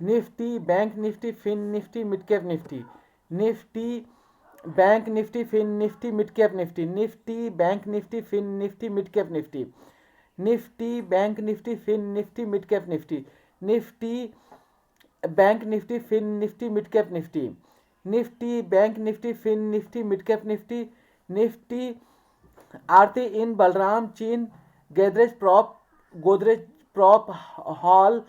Nifty, bank Nifty, fin Nifty, mid cap Nifty. Nifty, bank Nifty, fin Nifty, mid cap Nifty. Nifty, bank Nifty, fin Nifty, mid cap Nifty. Nifty, bank Nifty, fin Nifty, mid cap Nifty. Nifty, bank Nifty, fin Nifty, mid cap Nifty. Nifty, bank Nifty, fin Nifty, mid cap Nifty. Nifty, Aarti इन बलराम चीन, Godrej prop hall,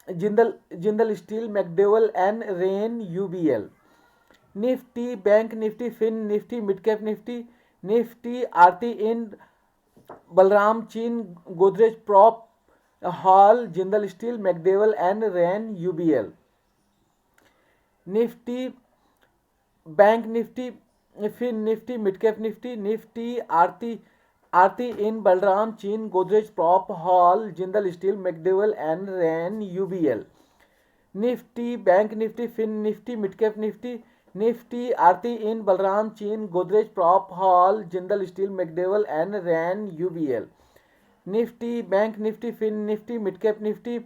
Jindal steel, McDowell and rain, UBL. Nifty, bank Nifty, fin Nifty, mid cap Nifty. Nifty, Aarti इन बलराम चीन, Godrej prop hall, Jindal steel, McDowell and rain, UBL. Nifty, bank Nifty, fin Nifty, mid cap Nifty. Nifty, Aarti इन बलराम चीन, Godrej prop hall, Jindal steel, McDowell and rain, UBL. Nifty, bank Nifty, fin Nifty, mid cap Nifty. Nifty, Aarti इन बलराम चीन, Godrej prop hall, Jindal steel, McDowell and रैन, UBL. Nifty, bank Nifty, fin Nifty, mid cap Nifty.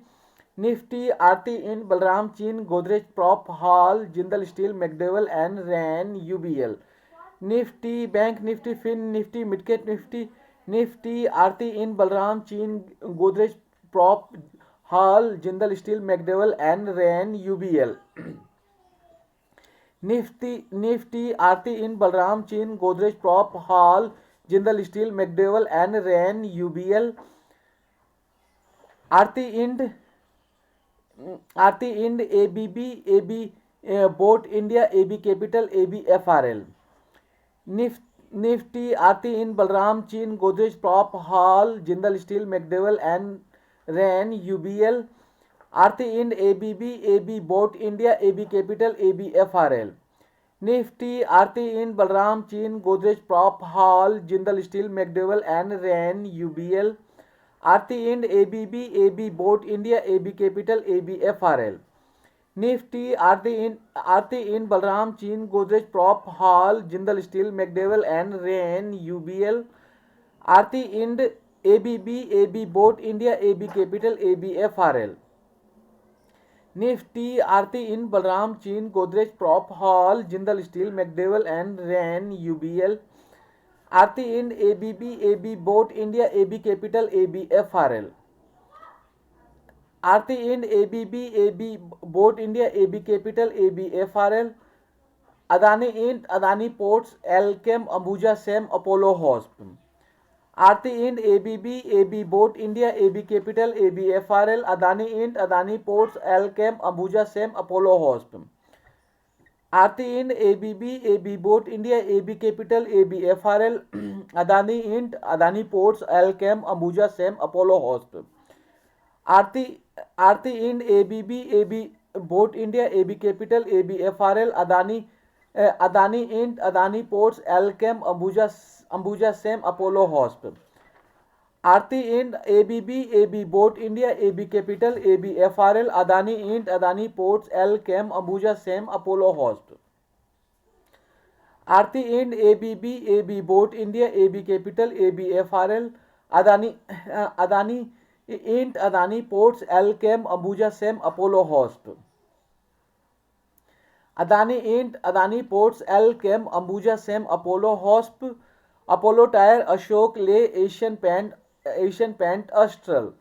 Nifty, Aarti इन बलराम चीन, Godrej prop hall, Jindal steel, McDowell and रैन, UBL. Nifty, bank Nifty, fin Nifty, mid cap Nifty. Nifty, Aarti इन बलराम चीन, Godrej prop hall, Jindal steel, McDowell and रैन, UBL. Nifty, Aarti इन बलराम चीन, Godrej prop hall, Jindal steel, McDowell and रैन, UBL. Aarti Ind ABB, Abbott India, AB capital, AB FRL. Nifty, Aarti इन बलराम चीन, Godrej prop hall, Jindal steel, McDowell and रैन, UBL. Aarti Ind ABB, Abbott India, AB capital, AB FRL. Nifty, Aarti Ind Balram चीन, Godrej prop hall, Jindal steel, McDowell and रैन, UBL. Aarti Ind ABB, Abbott India, AB capital, AB FRL. Nifty, Aarti इन बलराम चीन, Godrej prop hall, Jindal steel, McDowell and रैन, UBL. Aarti Ind ABB, Abbott India, AB capital, AB FRL. Nifty, Aarti इन बलराम चीन, Godrej prop hall, Jindal steel, McDowell and रैन, UBL. Aarti Ind ABB, Abbott India, AB capital, AB FRL. Aarti Ind ABB, Abbott India, AB capital, AB FRL. Adani end, Adani ports, Alkem, Ambuja same, Apollo hosp. Aarti Ind ABB, Abbott India, AB capital, AB FRL. Adani end, Adani ports, Alkem, Ambuja same, Apollo hosp. Aarti Ind ABB, Abbott India, AB capital, AB FRL. Adani end, Adani ports, Alkem, Ambuja same, Apollo hosp. आरती आरती Ind ABB, Abbott India, AB capital, AB FRL. Adani end, Adani ports, Alkem, Ambuja same, Apollo hosp. Aarti Ind ABB, Abbott India, AB capital, AB FRL. Adani end, Adani ports, Alkem, Ambuja same, Apollo hosp. Aarti Ind ABB, Abbott India, AB capital, AB FRL. Adani Adani end, Adani ports, Alkem, Ambuja same, Apollo hosp. Adani end, Adani ports, Alkem, Ambuja same, Apollo हॉस्प। Apollo tyre, Ashok Ley, Asian paint, Astral.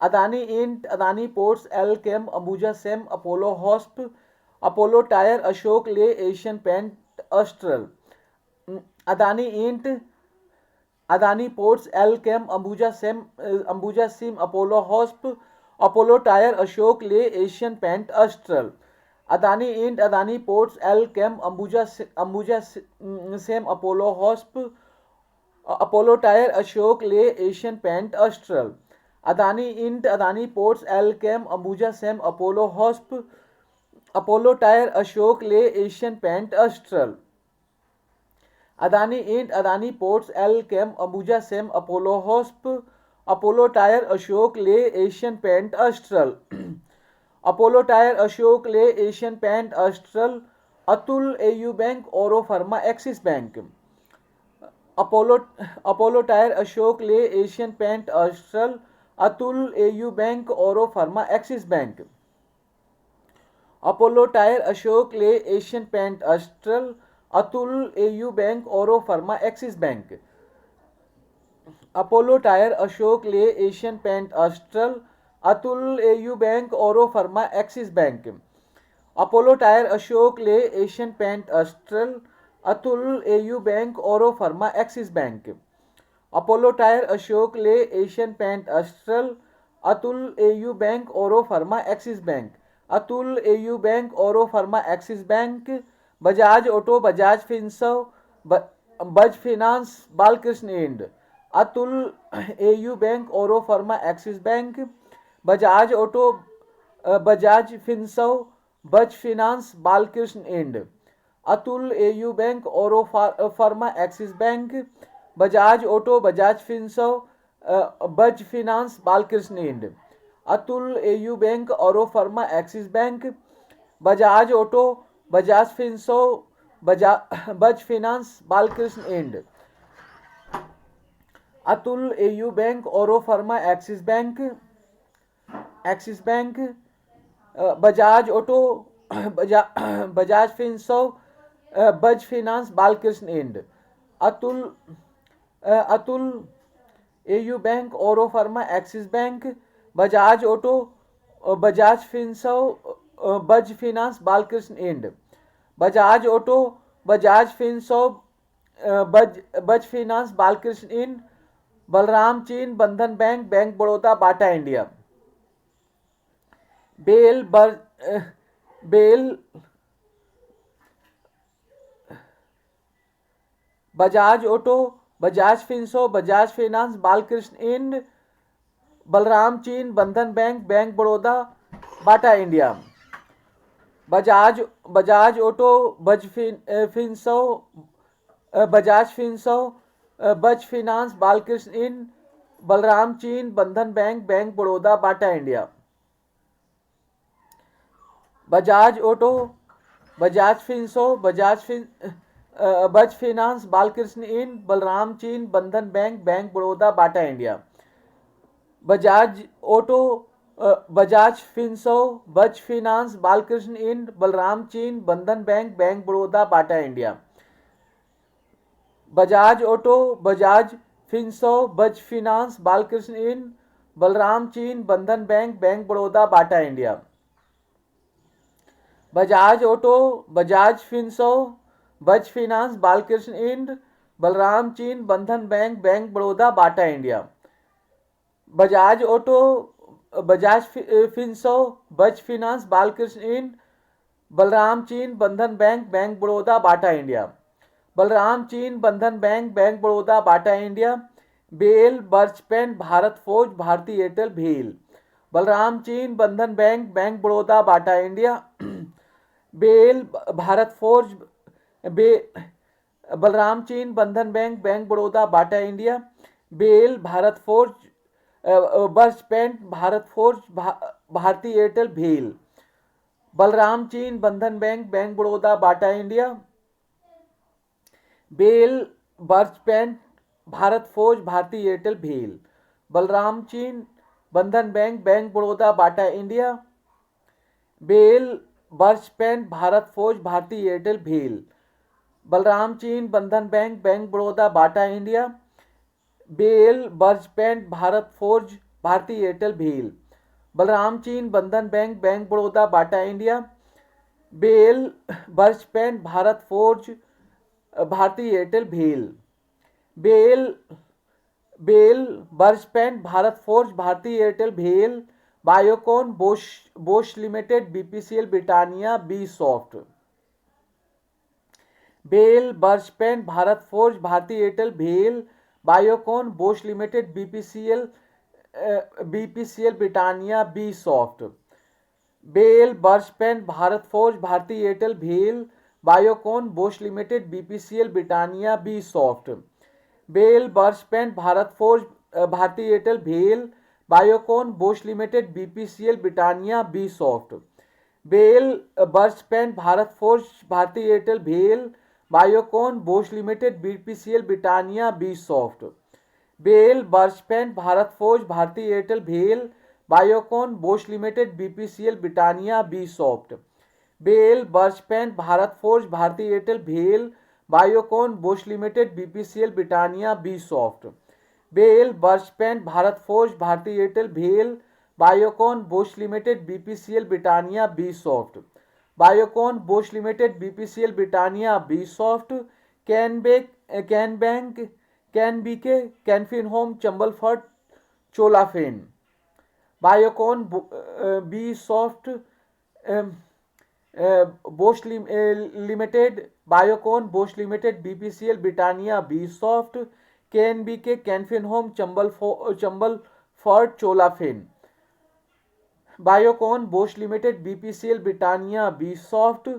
Adani end, Adani ports, Alkem, Ambuja same, Apollo हॉस्प। Apollo tyre, Ashok Ley, Asian paint, Astral. Adani end, Adani ports, Alkem, Ambuja cem, Apollo हॉस्प। Apollo tyre, Ashok Ley, Asian paint, Astral. Adani end, Adani ports, Alkem, Ambuja same, Apollo हॉस्प। Apollo tyre, Ashok Ley, Asian paint, Astral. Adani end, Adani ports, Alkem, Ambuja same, Apollo हॉस्प। Apollo tyre, Ashok Ley, Asian paint, Astral. Adani end, Adani ports, Alkem, Ambuja same, Apollo हॉस्प। Apollo tyre, Ashok Ley, Asian paint, Astral. Apollo tyre, Ashok Ley, Asian paint, Astral. Atul, AU bank, Auro pharma, Axis bank. Apollo tyre, Ashok Ley, Asian paint, Astral. Atul, AU bank, Auro pharma, Axis bank. Apollo tyre, Ashok Ley, Asian paint, Astral, Atul, AU bank, Auro pharma, Axis bank. Apollo tyre, Ashok Ley, Asian paint, Astral, Atul, AU bank, Auro pharma, Axis bank. Apollo tyre, Ashok Ley, Asian paint, Astral, Atul, AU bank, Auro pharma, Axis bank. Apollo tyre, Ashok Ley, Asian paint, Astral, Atul, AU bank, Auro pharma, Axis bank. Atul, AU bank, Auro pharma, Axis bank. Bajaj auto, Bajaj Finserv, बज finance, Balkrishna Ind. Atul, AU bank, Auro pharma, Axis bank. Bajaj auto, Bajaj Finserv, बज finance, Balkrishna Ind. Atul, AU bank, Auro pharma, Axis bank. Bajaj auto, Bajaj Finserv, बज finance, Balkrishna Ind. Atul, AU bank, Auro pharma, Axis bank. Bajaj auto, Bajaj Finserv, बज finance, Balkrishna Ind. Atul, AU bank, Auro pharma, Axis bank, Axis bank. Bajaj auto, Bajaj Finserv, बज finance, Balkrishna Ind. Atul, Atul, AU bank, Auro pharma, Axis bank. Bajaj auto, Bajaj Finserv, बज finance, Balkrishna Ind. Bajaj auto, Bajaj Finserv, बज finance, Balkrishna end. Balram चीन, Bandhan bank, bank Baroda, Bata India. Bel Bajaj auto, Bajaj Finserv, Bajaj Finance, Balkrishna end. Balram चीन, Bandhan bank, bank Baroda, Bata India. Bajaj Auto, Bajaj Finserv, Bajaj Finserv, बज finance, Balkrishna end. Balram चीन, Bandhan bank, bank Baroda, Bata India. Bajaj auto, Bajaj Finserv, बज finance, Balkrishna end. Balram चीन, Bandhan bank, bank Baroda, Bata India. Bajaj auto, Bajaj Finserv, बज finance, Balkrishna end. Balram चीन, Bandhan bank, bank Baroda, Bata India. Bajaj auto, Bajaj Finserv, बज finance, Balkrishna end. Balram चीन, Bandhan bank, bank Baroda, Bata India. Bajaj auto, Bajaj Finserv, बज finance, Balkrishna end. Balram चीन, Bandhan bank, bank Baroda, Bata India. Bajaj auto, Bajaj Finserv, बज finance, Balkrishna end. Balram चीन, Bandhan bank, bank Baroda, Bata India. Balram चीन, Bandhan bank, bank Baroda, Bata India. Bel, बर्चपेन, Bharat forge, Bharti Airtel, Bhel. Balram चीन, Bandhan bank, bank Baroda, Bata India. Bel, Bharat forge, Balram चीन, Bandhan bank, bank Baroda, Bata India. Bel, Bharat forge, बर्चपेन, Bharat forge, Bharti Airtel, Bhel. Balram चीन, Bandhan bank, bank Baroda, Bata India. Bel, बर्चपेन, Bharat forge, Bharti Airtel, Bhel. Balram चीन, Bandhan bank, bank Baroda, Bata India. Bel, बर्चपेन, Bharat forge, Bharti Airtel, Bhel. Balram चीन, Bandhan bank, bank Baroda, Bata India. Bel, बर्चपेन, भारत फोर्ज, भारती एयरटेल, भेल। बलराम चीन, Bandhan bank, bank Baroda, Bata India. Bel, बर्चपेन, भारत फोर्ज, भारती एयरटेल, भेल। बेल, बर्चपेन, भारत फोर्ज, भारती एयरटेल, भेल। Biocon, Bosch limited, BPCL, Britannia, B soft. Bel, बर्चपेन, भारत फोर्ज, भारती एयरटेल, भेल। Biocon, Bosch limited, BPCL, Britannia, B soft. Bel, बर्चपेन, Bharat forge, Bharti Airtel, भेल। Biocon, Bosch limited, BPCL, Britannia, B soft. Bel, बर्चपेन, Bharat forge, Bharti Airtel, भेल। Biocon, Bosch limited, BPCL, Britannia, B soft. Bel, बर्चपेन, Bharat forge, Bharti Airtel, भेल। Biocon, Bosch limited, BPCL, Britannia, B soft. Bel, बर्चपेन, Bharat forge, Bharti Airtel, भेल। Biocon, Bosch limited, BPCL, Britannia, B soft. Bel, बर्चपेंट, Bharat forge, Bharti Airtel, भेल, Biocon, Bosch limited, BPCL, Britannia, B soft. Bel, बर्चपेंट, Bharat forge, Bharti Airtel, भेल, Biocon, Bosch limited, BPCL, Britannia, B soft. Biocon, Bosch limited, BPCL, Britannia, B soft. कैनबेक, can bank, can BK, Canfin home, Chambal fert, Cholafin. Biocon, B soft, Bosch limited, Biocon, Bosch limited, BPCL, Britannia, B soft, KNBK, Can Fin home, Chambal fert, Cholafin. Biocon, Bosch limited, BPCL, Britannia, B soft,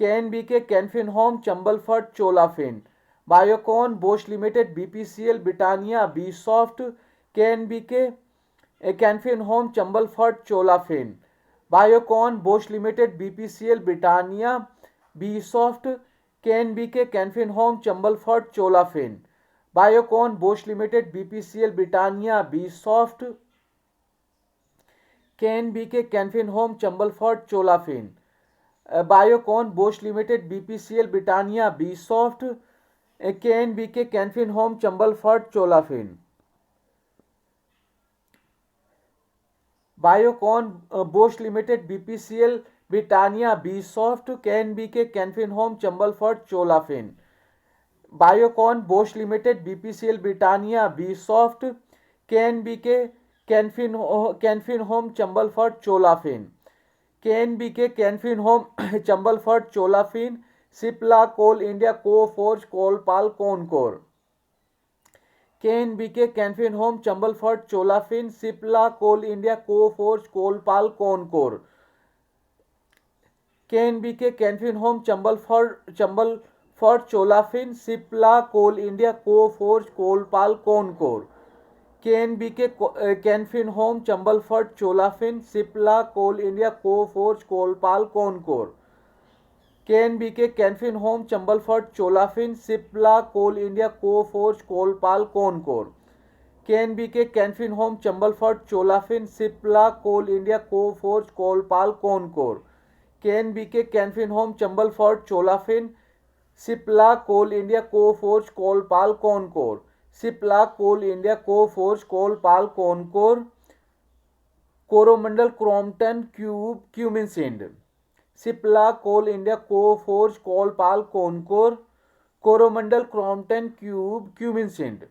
KNBK, Can Fin home, Chambal fert, Cholafin. Biocon, Bosch limited, BPCL, Britannia, B soft, KNBK, Can Fin home, Chambal fert, Cholafin. Biocon, Bosch limited, BPCL, Britannia, B soft, KNBK, Can Fin home, Chambal fert, Cholafin. Biocon, Bosch limited, BPCL, Britannia, B soft, KNBK, Can Fin home, Chambal fert, Cholafin. Biocon, Bosch limited, BPCL, Britannia, B soft, KNBK, Can Fin home, Chambal fert, Cholafin. Biocon, Bosch limited, BPCL, Britannia, B soft, KNBK, Can Fin home, Chambal fert, Cholafin. Biocon, Bosch limited, BPCL, Britannia, B soft, KNBK, Can Fin home, Chambal fert, Cholafin. KNBK, Can Fin home, Chambal फर्ट, चोलाफिन, सिप्ला, कोल India, Coforge, Colpal, कोनकोर। KNBK, Can Fin home, Chambal फर्ट, चोलाफिन, सिप्ला, कोल India, Coforge, Colpal, कोनकोर। KNBK, Can Fin home, Chambal फर्ट, चोलाफिन, सिप्ला, कोल India, Coforge, Colpal, कोनकोर। KNBK, Can Fin home, Chambal फर्ट, चोलाफिन, सिप्ला, कोल India, Coforge, Colpal, कोनकोर। KNBK, Can Fin home, Chambal फर्ट, चोलाफिन, सिप्ला, कोल India, Coforge, Colpal, कोनकोर। KNBK, Can Fin home, Chambal फर्ट, चोलाफिन, सिप्ला, कोल India, Coforge, Colpal, कोनकोर। KNBK, Can Fin home, Chambal फर्ट, चोलाफिन, सिप्ला, कोल India, Coforge, Colpal, Concor. Cipla, coal India, Coforge, Colpal, कोनकोर। Coromandel, Crompton, Cumminsind. Cipla, coal India, Coforge, Colpal, कोनकोर। Coromandel, Crompton, Cumminsind.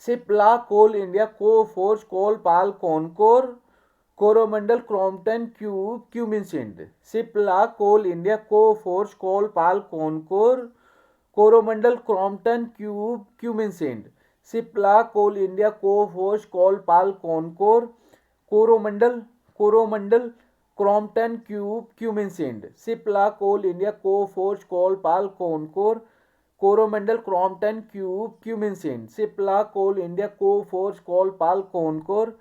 Cipla, coal India, Coforge, Colpal, कोनकोर। Coromandel, Crompton, Cumminsind. Cipla, coal India, Coforge, Colpal, कोनकोर। Coromandel, Crompton, Cumminsind. Cipla, coal India, Coforge, Colpal, कोनकोर। Coromandel, Crompton, Cumminsind. Cipla, coal India, Coforge, Colpal, कोनकोर। Coromandel, Crompton, Cumminsind. Cipla, coal India, Coforge, Colpal, कोनकोर।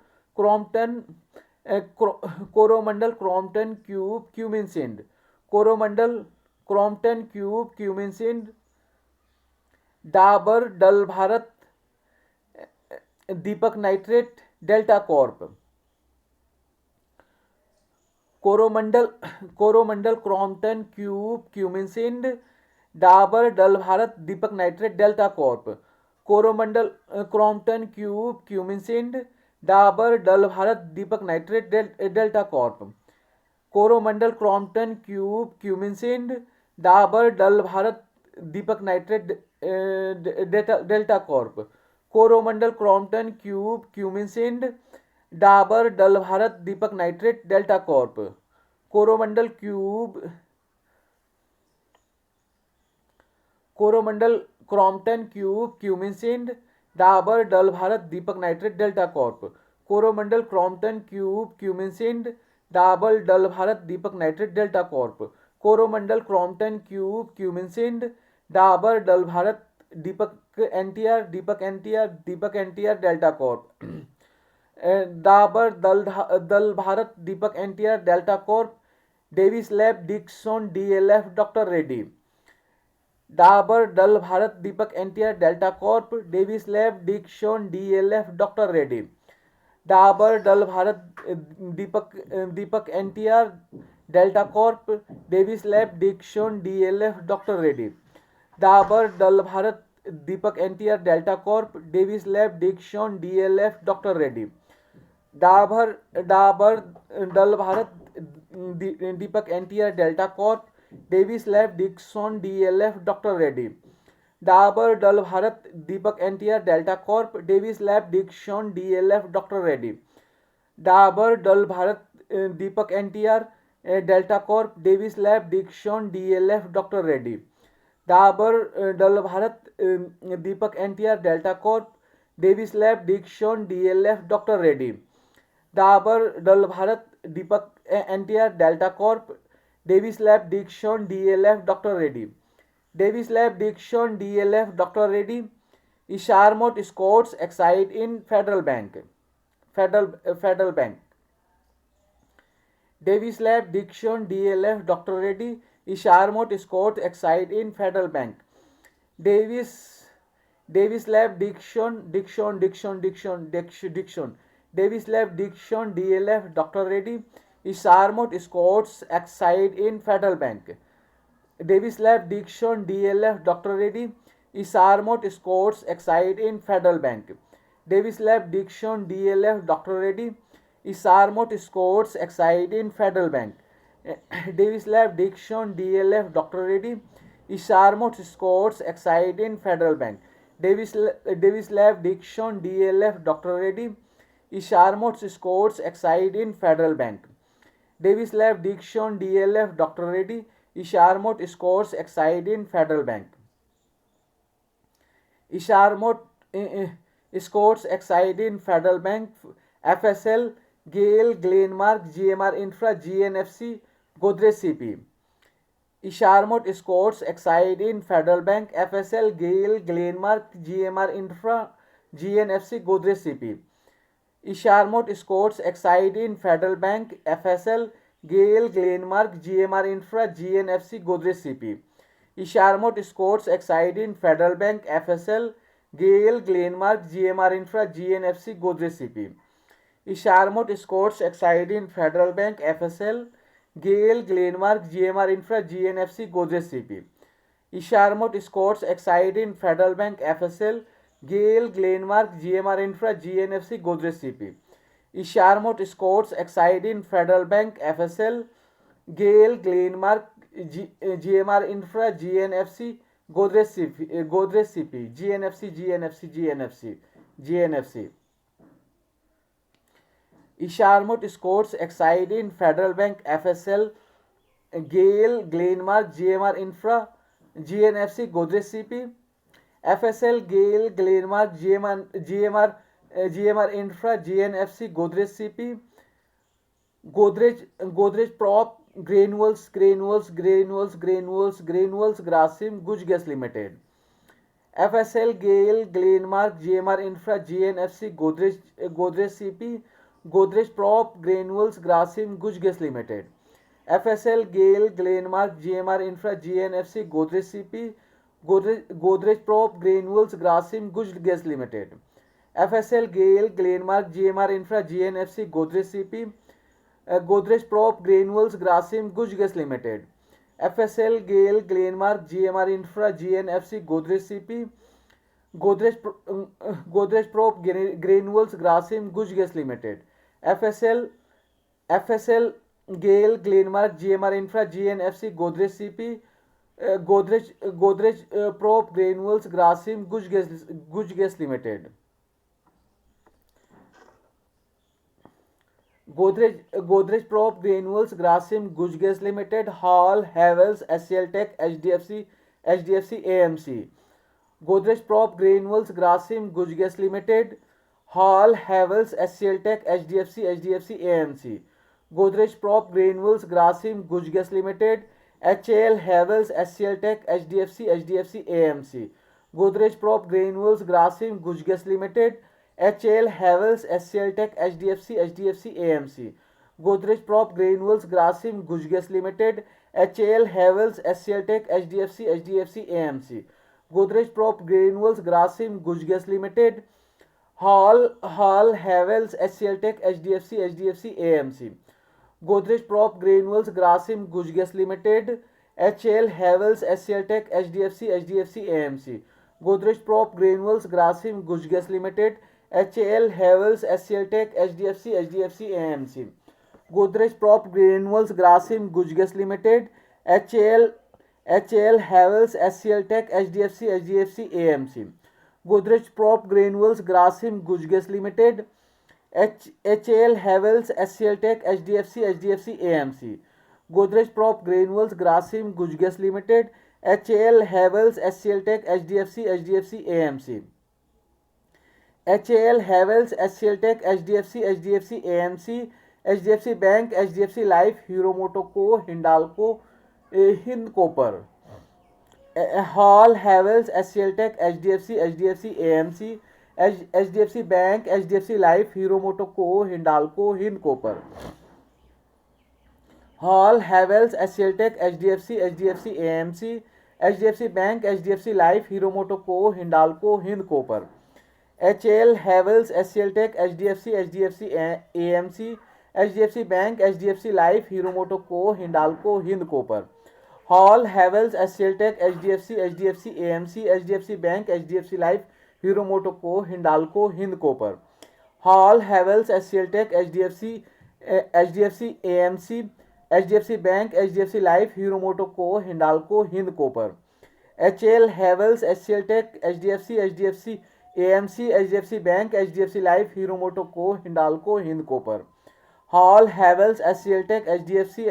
Coromandel, Crompton, Cumminsind. Coromandel, Crompton, Cumminsind. Dabur, dull Bharat, Deepak nitrite, delta corp. Coromandel, Crompton, Cumminsind. Dabur, dull Bharat, Deepak nitrite, delta corp. Coromandel, Crompton, Cumminsind. Dabur, dull Bharat, Deepak nitrite, delta corp. Coromandel, Crompton, Cumminsind. Dabur, dull Bharat, Deepak nitrite, delta corp. Coromandel, Crompton, Cumminsind. Dabur, dull Bharat, Deepak nitrite, delta corp. Coromandel, Crompton, Cumminsind. Dabur, dull Bharat, Deepak nitrite, delta corp. Coromandel, Crompton, Cumminsind. Dabur, dull Bharat, Deepak nitrite, delta corp. Coromandel, Crompton, Cumminsind. Dabur, dull Bharat, Deepak NTR, delta corp. Dabur, Dal Bharat, Deepak NTR, delta Corp. Davis lab, Dixon, DLF, doctor Reddy. Dabur, dull Bharat, Deepak NTR, delta Corp. Davis lab, Dixon, DLF, doctor Reddy. Dabur dull Bharat Deepak NTR delta Corp Davis lab Dixon DLF doctor Reddy. Dabur dull Bharat Deepak NTR delta Corp Davis lab Dixon DLF doctor Reddy. Dabur Dabur dull Bharat Deepak NTR delta Corp Davis lab Dixon DLF doctor Reddy. Dabur dull Bharat Deepak NTR delta Corp Davis lab Dixon DLF doctor Reddy. Dabur dull Bharat Deepak NTR delta Corp Davis lab Dixon DLF doctor Reddy. Dabur dull Bharat Deepak NTR delta Corp Davis lab Dixon DLF doctor Reddy. Dabur dull Bharat Deepak NTR delta Corp Davis lab Dixon DLF doctor Reddy. Divis lab Dixon DLF doctor Reddy. Eichermot Escorts Exide ind federal bank. Divis lab Dixon DLF doctor Reddy. Eichermot Escorts Exide ind federal bank. Divis lab Dixon Divis lab Dixon DLF doctor Reddy. Eichermot Escorts Exide ind federal bank. Divis lab Dixon DLF doctor Reddy. Eichermot Escorts Exide ind federal bank. Divis lab Dixon DLF doctor Reddy. Eichermot Escorts Exide ind federal bank. Divis lab Dixon DLF doctor Reddy. Eichermot Escorts Exide ind federal bank. Divis lab Dixon DLF doctor Reddy. Eichermot Escorts Exide ind federal bank. Divis lab Dixon DLF doctor Reddy. Eichermot Escorts Exide ind federal bank. Eichermot Escorts Exide ind federal bank. FSL Gayle Glenmark GMR infra GNFC Godrej CP. Eichermot Escorts Exide ind federal bank. FSL Gayle Glenmark GMR infra GNFC Godrej CP. Eichermot Escorts Exide ind federal bank. FSL Gayle Glenmark GMR infra GNFC Godrej CP. Eichermot Escorts Exide ind federal bank. FSL Gayle Glenmark GMR infra GNFC Godrej CP. Eichermot Escorts Exide ind federal bank. FSL Gayle Glenmark GMR infra GNFC Godrej CP. Eichermot Escorts Exide ind federal bank. FSL Gayle Glenmark GMR infra GNFC Godrej CP. Eichermot Escorts Exide ind federal bank. FSL Gayle Glenmark GMR infra GNFC Godrej CP GNFC. Eichermot Escorts Exide ind federal bank. FSL Gayle Glenmark GMR infra GNFC Godrej CP. FSL Gayle Glenmark GMR infra GNFC Godrej CP. Godrej prop granules Grasim Guj gas limited. FSL Gayle Glenmark GMR infra GNFC Godrej CP. Godrej prop granules Grasim Guj gas limited. FSL Gayle Glenmark GMR infra GNFC Godrej CP. Godrej prop granules Grasim Guj gas limited. FSL Gayle Glenmark GMR infra GNFC Godrej CP. Godrej prop granules Grasim Guj gas limited. FSL Gayle Glenmark GMR infra GNFC Godrej CP. Godrej prop granules Grasim Guj gas limited. FSL Gayle Glenmark GMR infra GNFC Godrej CP. Godrej prop granules Grasim Guj gas limited. Godrej prop granules Grasim Guj gas limited. HAL Havells HCL tech HDFC AMC. Godrej prop granules Grasim Guj gas limited. HAL Havells HCL tech HDFC AMC. Godrej prop granules Grasim Guj gas limited. HAL Havells HCL tech HDFC AMC. Godrej prop granules Grasim Guj gas limited. HAL Havells HCL tech HDFC AMC. Godrej prop granules Grasim Guj gas limited. HAL Havells HCL tech HDFC AMC. Godrej prop granules Grasim Guj gas limited. Hall Havels, HCL Tech, HDFC AMC. Godrej Prop Granules, Grasim Gujgas Limited, HL Havels, HCL Tech, HDFC AMC. Godrej Prop Granules, Grasim Gujgas Limited, HL Havels, HCL Tech, HDFC AMC. Godrej Prop Granules, Grasim Gujgas Limited, HL Havels, HCL Tech, HDFC AMC. Godrej Prop Granules, Grasim Gujgas Limited, HAL Havels, SCL Tech, HDFC AMC. Godrej Prop Granules, Grasim Gujgas Limited, HAL Havels, SCL Tech, HDFC AMC. HAL Havels, SCL Tech, HDFC AMC, HDFC Bank, HDFC Life, Hero MotoCo, Hindalco, Hind Copper. Hall Havels, SCL Tech, HDFC AMC, HDFC Bank, HDFC Life, Hero MotoCo, Hindalco, Hind Copper. Hall Havels, SCL Tech, HDFC AMC, HDFC Bank, HDFC Life, Hero MotoCo, Hindalco, Hind Copper. HL Havels, SCL Tech, HDFC AMC, HDFC Bank, HDFC Life, Hero MotoCo, Hindalco, Hind Copper. Hall Havels, SCL Tech, HDFC AMC, HDFC Bank, HDFC Life, Hero MotoCo, Hindalco, Hind Copper. Hall Havels, SCL Tech, HDFC AMC, HDFC Bank, HDFC Life, Hero MotoCo, Hindalco, Hind Copper. HL Havels, SCL Tech, HDFC AMC, HDFC Bank, HDFC Life, Hero MotoCo, Hindalco, Hind Copper. Hall Havels, SCL Tech, HDFC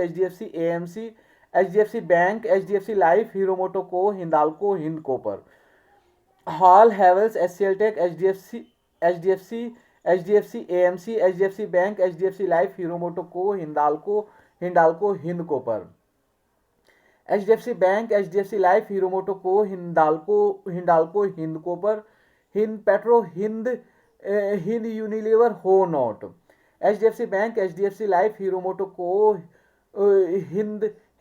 AMC, HDFC Bank, HDFC Life, Hero MotoCo, Hindalco, Hind Copper. Hall Havels, SCL Tech, HDFC AMC, HDFC Bank, HDFC Life, Hero MotoCo, Hindalco, Hind Copper. HDFC Bank, HDFC Life, Hero MotoCo, Hindalco, Hind Copper. Hind Petro, Hind Unilever, Ho Not. HDFC Bank, HDFC Life, Hero MotoCo,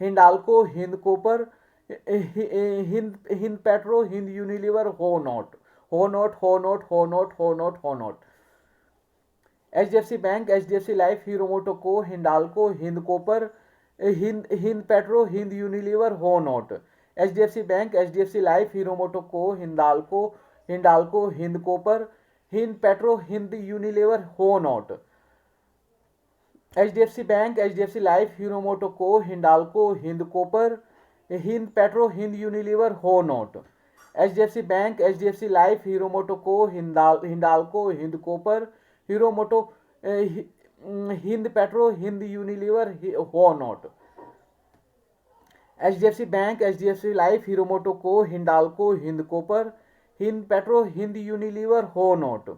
Hindalco, Hind Copper. Hind Petro, Hind Unilever, Ho Not. HDFC Bank, HDFC Life, Hero MotoCo, Hindalco, Hind Copper. Hind Petro, Hind Unilever, Ho Not. HDFC Bank, HDFC Life, Hero MotoCo, Hindalco, Hind Copper. Hind Petro, Hind Unilever, Ho Not. HDFC Bank, HDFC Life, Hero MotoCo, Hindalco, Hind Copper. Hind Petro, Hind Unilever, Ho Not. HDFC Bank, HDFC Life, Hero MotoCo, Hindalco, Hind Copper. Hind Petro, Hind Unilever, Ho Not. HDFC Bank, HDFC Life, Hero MotoCo, Hindalco, Hind Copper. Hind Petro, Hind Unilever, Ho Not.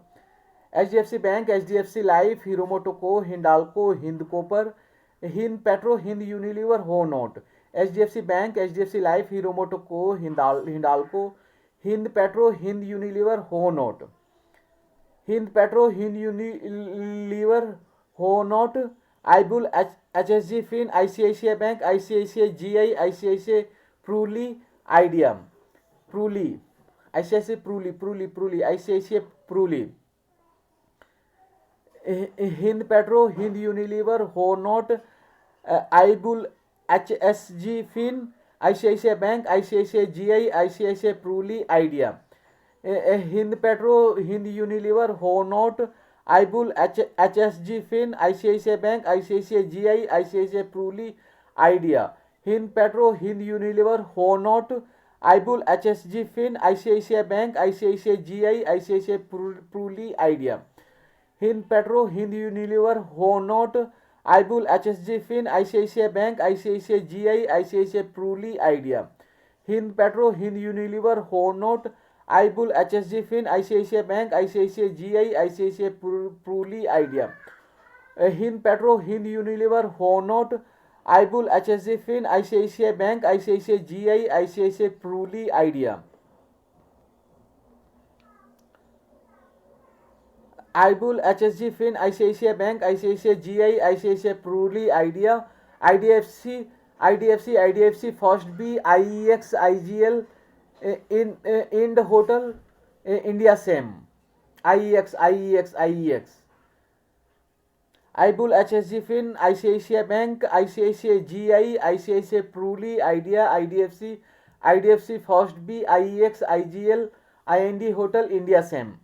HDFC Bank, HDFC Life, Hero MotoCo, Hindalco, Hind Copper. Hind Petro, Hind Unilever, Ho Not. HDFC Bank, HDFC Life, Hero MotoCo, Hindalco, Hind Petro, Hind Unilever, Ho Not. Hind Petro, Hind Unilever, Ho Not. IBUL, HSG Fin, ICICI Bank, ICICI GI, ICICI Pruli, Idea. ICICI Pruli. Hind Petro, Hind Unilever, Ho Not. IBUL, HSG Fin, ICICI Bank, ICICI GI, ICICI Pruli, Idea. Hind Petro, Hind Unilever, Ho Not. IBUL, HSG Fin, ICICI Bank, ICICI GI, ICICI Pruli, Idea. Hind Petro, Hind Unilever, Ho Not. IBUL, HSG Fin, ICICI Bank, ICICI GI, ICICI Pruli, Idea. Hind Petro, Hind Unilever, Ho Not. IBUL, HSG Fin, ICICI Bank, ICICI GI, ICICI Pruli, Idea. Hind Petro, Hind Unilever, Ho Not. IBUL, HSG Fin, ICICI Bank, ICICI GI, ICICI Pruli, Idea. Hind Petro, Hind Unilever, Ho Not. IBUL, HSG Fin, ICICI Bank, ICICI GI, ICICI Pruli, Idea. IBUL, HSG Fin, ICICI Bank, ICICI GI, ICICI Pruli, Idea. IDFC First B, IEX, IGL, Ind Hotel, India SEM. IEX. Ibul, HSG Fin, ICICI Bank, ICICI GI, ICICI Pruli, Idea, IDFC, IDFC First B, IEX, IGL, IND Hotel, India SEM.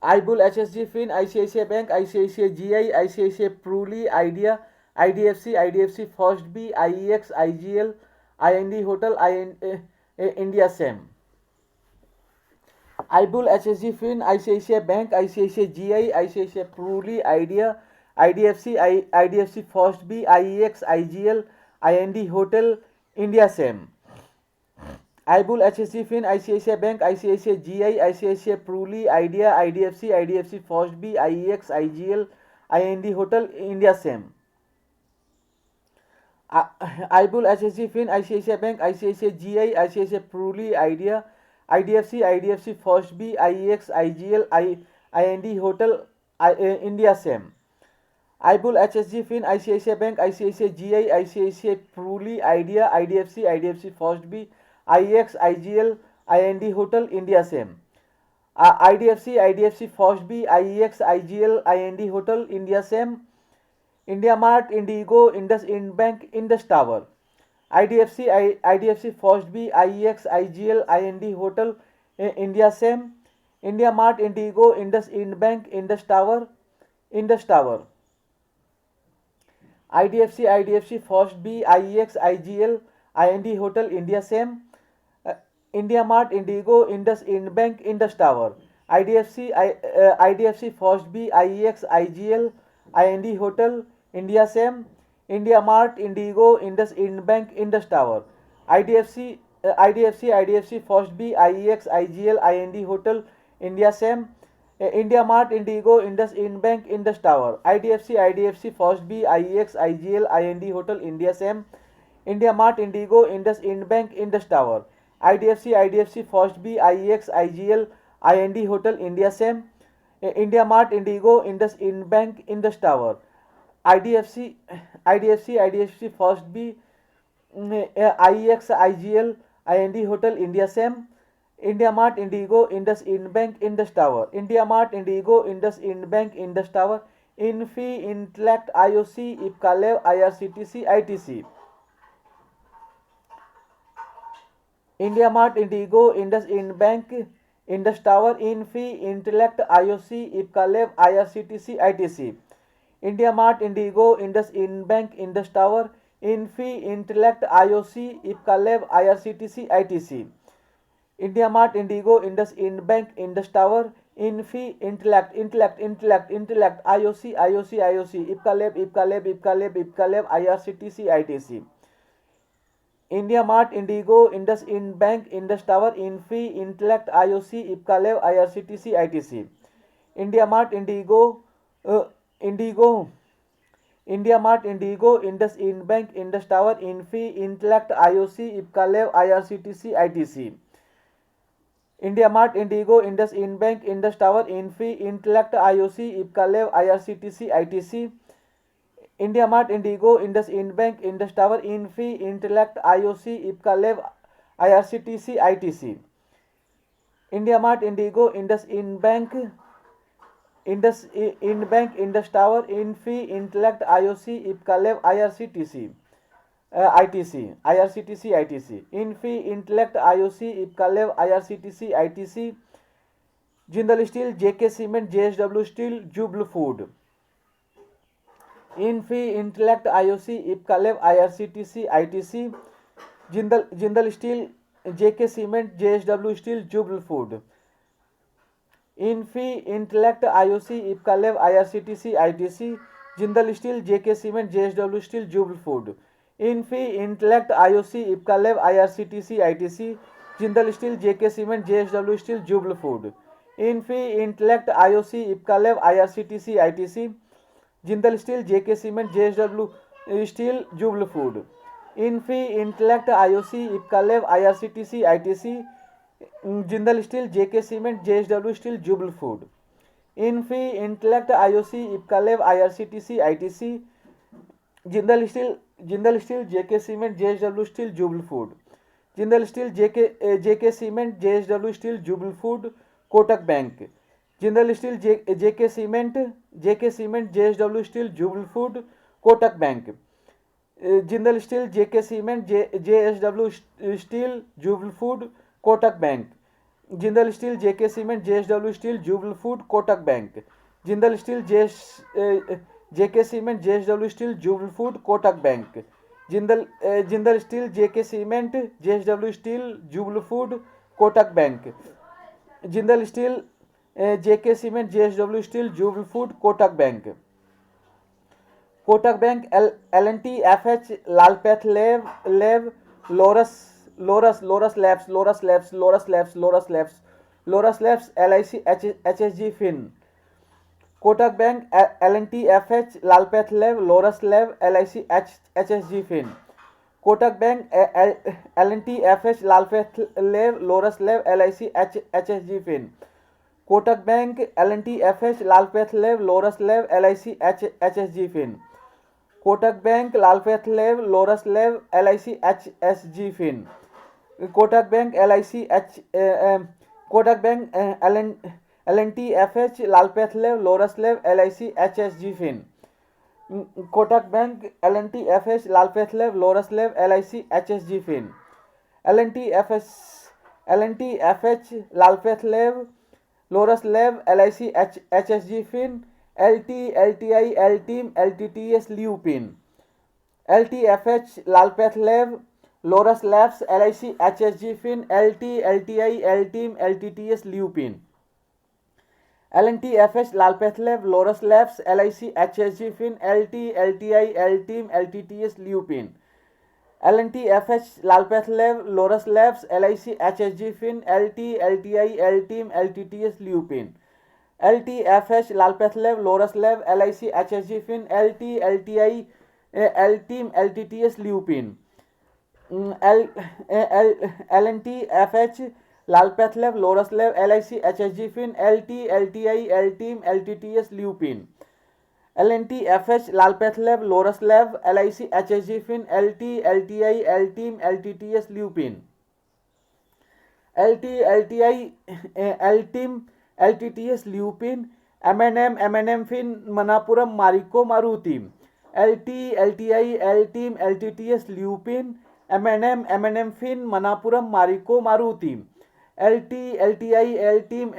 Ibul, HSG Fin, ICICI Bank, ICICI GI, ICICI Pruli, Idea, IDFC, IDFC First B, IEX, IGL, IND Hotel, India SEM. Ibul, HSG Fin, ICICI Bank, ICICI GI, ICICI Pruli, Idea, IDFC, IDFC First B, IEX, IGL, IND Hotel, India SEM. Ibul, HSG Fin, ICICI Bank, ICICI GI, ICICI Pruli, Idea, IDFC, IDFC First B, IEX, IGL, IND Hotel, India SEM. Ibul, HSG Fin, ICICI Bank, ICICI GI, ICICI Pruli, Idea, IDFC First B, IEX, IGL, IND Hotel, India SEM. Ibul, HSG Fin, ICICI Bank, ICICI GI, ICICI Pruli, Idea, IDFC First B, IEX, IGL, IND Hotel, India SEM. IDFC First B, IEX, IGL, IND Hotel, India SEM. India Mart, Indigo, IndusInd Bank, Indus Tower. IDFC First B, IEX, IGL, IND Hotel, India SEM. India Mart, Indigo, IndusInd Bank, Indus Tower. IDFC First B, IEX, IGL, IND Hotel, India SEM. India Mart, Indigo, IndusInd Bank, Indus Tower. IDFC First B, IEX, IGL, IND Hotel, India SEM. India Mart, Indigo, IndusInd Bank, Indus Tower. IDFC First B, IEX, IGL, IND Hotel, India SEM. India Mart, Indigo, IndusInd Bank, Indus Tower. IDFC First B, IEX, IGL, IND Hotel, India SEM. India Mart, Indigo, IndusInd Bank, Indus Tower. IDFC First B, IEX, IGL, IND Hotel, India SEM. India Mart, Indigo, IndusInd Bank, Indus Tower. IDFC First B, IEX, IGL, IND Hotel, India SEM. India Mart, Indigo, IndusInd Bank, Indus Tower. India Mart, Indigo, IndusInd Bank, Indus Tower. Infi, Intellect, IOC, Ipkalev, IRCTC, ITC. India Mart, Indigo, IndusInd Bank, Indus Tower. Infi, Intellect, IOC, Ipkalev, IRCTC, ITC. India Mart, Indigo, IndusInd Bank, Indus Tower. Infi, Intellect, IOC, Ipkalev, IRCTC, ITC. India Mart, Indigo, IndusInd Bank, Indus Tower. Infi, Intellect, IOC, Ipkalev, IRCTC, ITC. India Mart, Indigo, IndusInd Bank, Indus Tower. Infi, Intellect, IOC, Ipkalev, IRCTC, ITC. India Mart, Indigo, India Mart, Indigo, IndusInd Bank, Indus Tower. Infi, Intellect, IOC, Ipkalev, IRCTC, ITC. India Mart, Indigo, IndusInd Bank, Indus Tower. Infi, Intellect, IOC, Ipkalev, IRCTC, ITC. India Mart, Indigo, IndusInd Bank, Indus Tower. Infi, Intellect, IOC, Ipkalev, IRCTC, ITC. India Mart, Indigo, IndusInd Bank, Indus Tower. Infi, Intellect, IOC, Ipkalev, IRCTC, ITC. Infi, Intellect, IOC, Ipkalev, IRCTC, ITC. Jindal Steel, JK Cement, JSW Steel, Jubilee Food. Infi, Intellect, IOC, Ipkalev, IRCTC, ITC. Jindal Steel, JK Cement, JSW Steel, Jubilee Food. Infi, Intellect, IOC, Ipkalev, IRCTC, ITC. Jindal Steel, JK Cement, JSW Steel, Jubilee Food. Infi, Intellect, IOC, Ipkalev, IRCTC, ITC. Jindal Steel, JK Cement, JSW Steel, Jubilee Food. Infi, Intellect, IOC, Ipkalev, IRCTC, ITC. Jindal Steel, JK Cement, JSW Steel, Jubilee Food. Infi, Intellect, IOC, Ipkalev, IRCTC, ITC. Jindal Steel, JK Cement, JSW Steel, Jubilee Food. Infi, Intellect, IOC, Ipkalev, IRCTC, ITC. Jindal Steel, JK Cement, JSW Steel, Jubilee Food. Jindal Steel, JK Cement, JSW Steel, Jubilee Food. Kotak Bank. Jindal steel, JK cement, JSW steel, Jubbal food, Kotak bank. Jindal steel, JK cement, JSW steel, Jubbal food, Kotak bank. Jindal steel, JK cement, JSW steel, Jubbal food, Kotak bank. Jindal steel, JK cement, JSW steel, Jubbal food, Kotak bank. Jindal steel, JK cement, JSW steel, Jubbal food, Kotak bank. Jindal steel, JK cement, JSW steel, Jubbal food, Kotak bank. Kotak bank, L&T, FH, Lal path lab, Laurus labs, LIC, HSG fin. Kotak bank, L&T, FH, Lal path lab, LIC, HSG fin. Kotak bank, L&T, FH, Lal path lab, LIC, HSG fin. Kotak bank, L&T, FH, Lal path lab, LIC, HSG fin. Kotak bank, Lal path lab, LIC, HSG fin. Kotak bank, Kotak bank, L&T, FH, Lal path lab, LIC, HSG fin. Kotak bank, L&T, FH, Lal path lab, LIC, HSG fin. L&T, FH, Lal path lab, LIC, HSG fin. LT, LTI, LTIM, LTTS Lupin. LT, FH, Lal path lab, Laurus labs, LIC, HSG fin. LT, LTI, LTIM, LTTS Lupin. L&T, FH, Lal path lab, Laurus labs, LIC, HSG fin. LT, LTI, LTIM, LTTS Lupin. L&T, FH, Lal path lab, Laurus labs, LIC, HSG fin. LT, LTI, LTIM, LTTS Lupin. LT, FH, Lal path lab, Laurus lab, LIC, HSG fin. LT, LTI, LTIM, LTTS Lupin. L&T, FH, Lal path lab, Laurus lab, LIC, HSG fin. LT, LTI, LTIM, LTTS Lupin. L&T, FH, Lal path lab, Laurus lab, LIC, HSG fin. LT, LTI, LTIM, LTTS Lupin. LT, LTI, LTIM, LTTS Lupin. M&M fin, Manappuram, Marico, Maruti. LT, LTI, LTIM, LTTS Lupin. M&M fin, Manappuram, Marico, Maruti. LT, LTI, LTIM,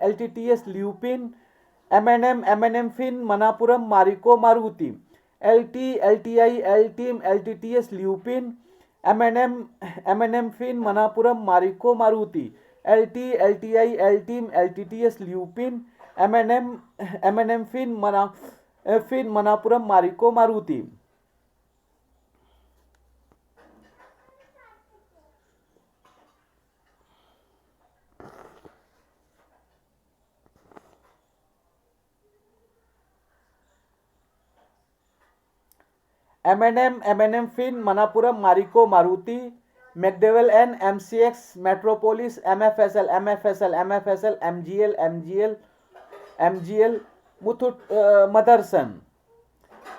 LTTS Lupin. M&M fin, Manappuram, Marico, Maruti. LT, LTI, LTIM, LTTS Lupin. M&M fin, Manappuram, Marico, Maruti. LT, LTI, LTIM, LTTS Lupin. M&M fin, Manappuram, Marico, Maruti. M&M fin, Manappuram, Marico, Maruti. McDowell and MCX, Metropolis, MFSL, MGL, Muthoot Motherson.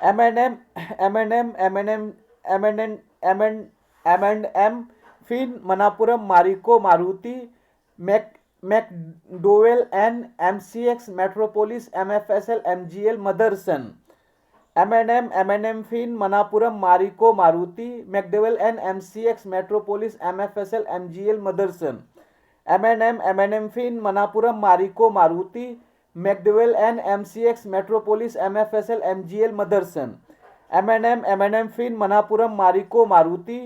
M&M fin, Manappuram, Marico, Maruti. McDowell and MCX, Metropolis, MFSL, MGL, Motherson. M&M fin, Manappuram, Marico, Maruti. McDowell and MCX, Metropolis, MFSL, MGL, Motherson. M&M fin, Manappuram, Marico, Maruti. McDowell and MCX, Metropolis, MFSL, MGL, Motherson. M&M fin, Manappuram, Marico, Maruti.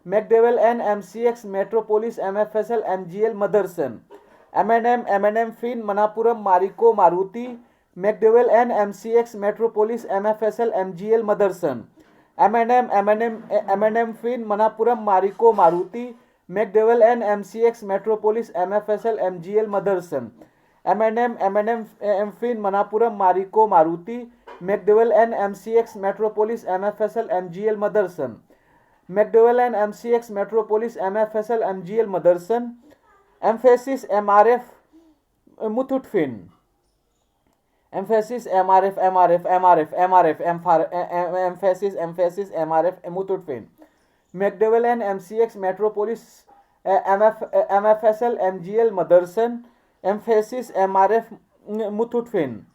McDowell and MCX, Metropolis, MFSL, MGL, Motherson. M&M fin, Manappuram, Marico, Maruti. McDowell and MCX, Metropolis, MFSL, MGL, Motherson. M&M fin, Manappuram, Marico, Maruti. McDowell and MCX, Metropolis, MFSL, MGL, Motherson. M&M fin, Manappuram, Marico, Maruti. McDowell and MCX, Metropolis, MFSL, MGL, Motherson. McDowell and MCX, Metropolis, MFSL, MGL, Motherson. Mphasis, MRF, Muthoot Fin. Mphasis, MRF, Mphasis, MRF, Muthoot Fin. McDowell and MCX, Metropolis, MFSL, MGL, Motherson. Mphasis, MRF, Muthoot Fin,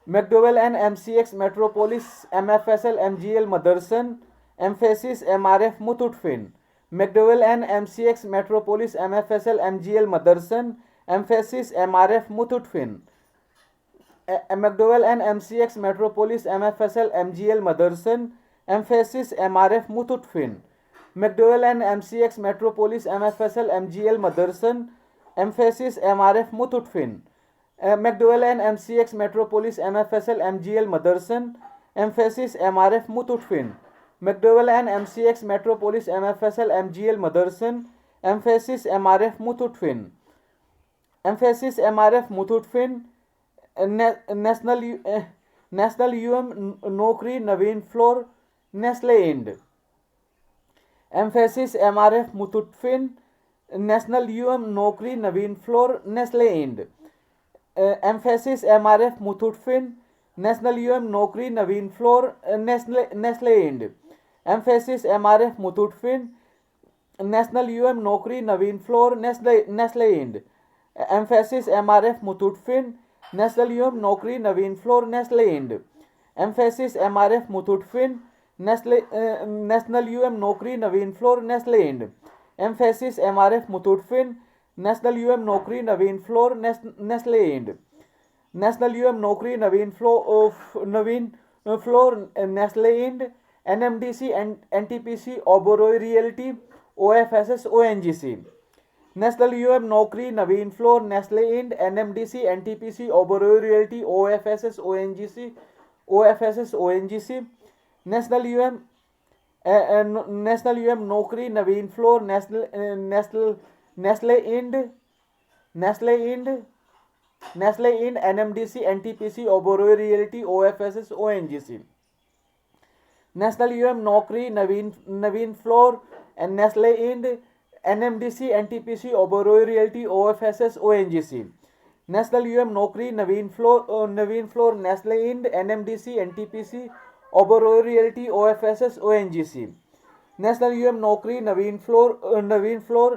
McDowell and MCX Metropolis MFSL MGL Motherson, Emphasis MRF Muthoot Fin, McDowell and MCX Metropolis MFSL MGL Motherson, Emphasis MRF Muthoot Fin, McDowell and MCX Metropolis MFSL MGL Motherson, Emphasis MRF Muthoot Fin, McDowell and MCX Metropolis MFSL MGL Motherson, Emphasis MRF Muthoot Fin, McDowell and MCX Metropolis MFSL MGL Motherson, Emphasis MRF Muthoot Fin, McDowell and MCX Metropolis MFSL MGL Motherson, Emphasis MRF Muthoot Fin, Emphasis MRF Muthoot Fin, National UM Nokri Naveen Floor, Nestle Ind, Emphasis MRF Muthoot Fin, National UM Nokri Naveen Floor, Nestle Ind, Emphasis MRF Muthoot Fin, National UM Nokri Naveen Floor, Nestle Ind, Emphasis MRF Muthoot Fin, National UM Nokri Naveen Floor, Nestle Ind, Emphasis MRF Muthoot Fin, National UM Nokri Naveen Floor, Nestle Ind, Emphasis MRF Muthoot Fin, National UM Nokri Naveen Floor, Nestle Ind, Emphasis MRF Muthoot Fin, National UM Nokri Naveen Floor, Nestle Ind, National UM Nokri Naveen Floor, Nestle Ind, NMDC and NTPC Oberoi Realty, OFSS ONGC, National UM Nokri Naveen Floor, Nestle Ind, NMDC NTPC Oberoi Realty, OFSS ONGC, National UM Nokri Naveen Floor, Nestle Ind, NMDC NTPC Oberoi Realty, OFSS ONGC, National UM Nokri Naveen Floor and Nestle Ind, NMDC NTPC Oberoi Realty, OFSS ONGC, National UM Nokri Naveen Floor, Nestle Ind, NMDC NTPC Oberoi Realty, OFSS ONGC, National UM Nokri Naveen Floor,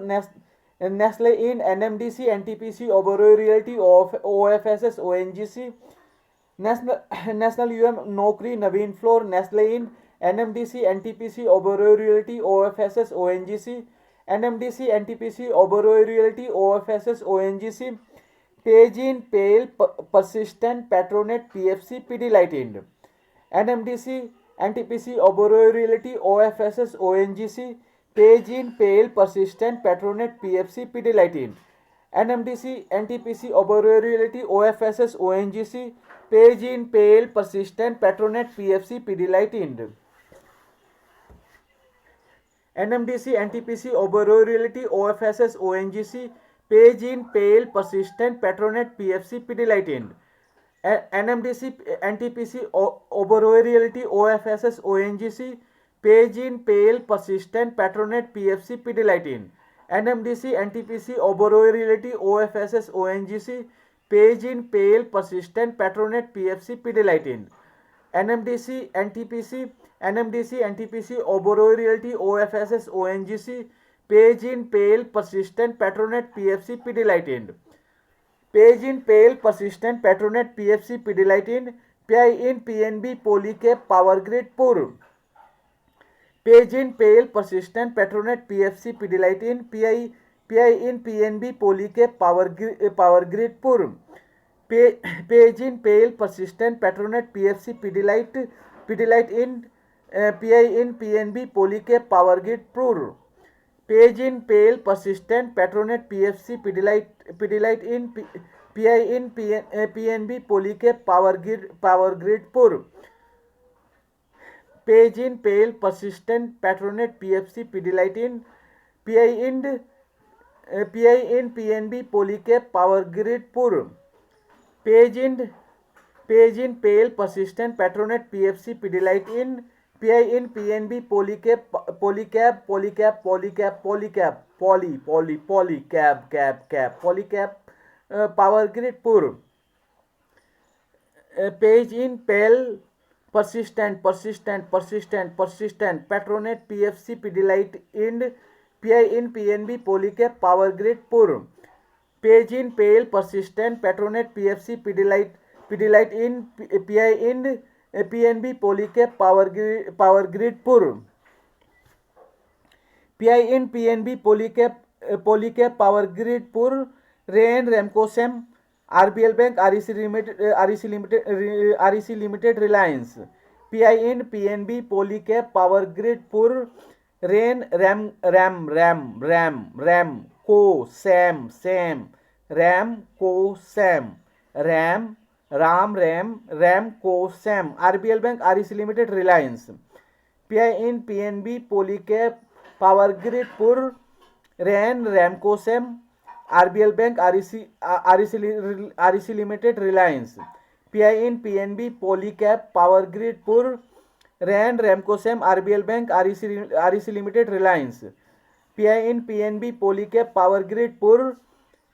Nestle Ind, NMDC NTPC Oberoi Realty, OFSS ONGC, National UM Nokri Naveen Floor, Nestle Ind, NMDC NTPC Oberoi Realty, OFSS ONGC, NMDC NTPC Oberoi Realty, OFSS ONGC, Page in Pale Persistent Patronate PFC Pidilite Ind, NMDC NTPC Oberoi Realty, OFSS ONGC, Page in Pale Persistent Patronate PFC Pidilite Ind, NMDC NTPC Oberoi Realty, OFSS ONGC, Page in Pale Persistent Patronate PFC Pidilite Ind, NMDC NTPC Oberoi Realty, OFSS ONGC, Page in Pale Persistent Patronate PFC Pidilite Ind, NMDC NTPC Oberoi Realty, OFSS ONGC, Page in Pale Persistent Patronate PFC Pidilite Ind, NMDC NTPC Oberoi Realty, OFSS ONGC, Page in Pale Persistent Patronate PFC Pidilite Ind, NMDC NTPC Oberoi Realty, OFSS ONGC, Page in Pale Persistent Patronate PFC Pidilite Ind, Page in Pale Persistent Patronate PFC Pidilite Ind, PI in PNB Polycap Power Grid Pur, Page in Pale Persistent Patronate PFC Pidilite Ind, PI in PNB Polycap Power Grid Pur, Page in Pale Persistent Patronate PFC Pidilite Ind, PI in PNB Polycap Power Grid Pur, Page in Pale Persistent Patronate PFC Pidilite Ind, PI in PNB Polycap Power Grid Pur, Page in Pale Persistent Patronate PFC Pidilite Ind, PI in PNB Polycap Power Grid Pur, Page in Pale Persistent Patronate PFC Pidilite Ind, PI in PNB Polycap Power Grid Pur, Page in Pale Persistent Patronate PFC Pidilite Ind, PI in PNB Polycap Power Grid Pur, Page-in, Pale, Persistent, Petronet, PFC, Pidilite in, PI in, PNB, Polycab, Power Grid, Pur. PI in, PNB, Polycab, Power Grid, Pur, Rain, Remco-Sem, RBL Bank, REC Limited, Reliance. PI in, PNB, Polycab, Power Grid, Pur, Rain, Ram, Co, Sam, Ram, Co, Sam, Ram, Co, Sam, RBL Bank, REC Limited, Reliance. PI in, PNB, Polycab, Power Grid, Pur, Rain, Ramco, Sem, RBL Bank, REC Limited, Reliance. PI in, PNB, Polycab, Power Grid, Pur, Rain, Ramco, Sem, RBL Bank, REC Limited, Reliance. PI in, PNB, Polycab, Power Grid, Pur,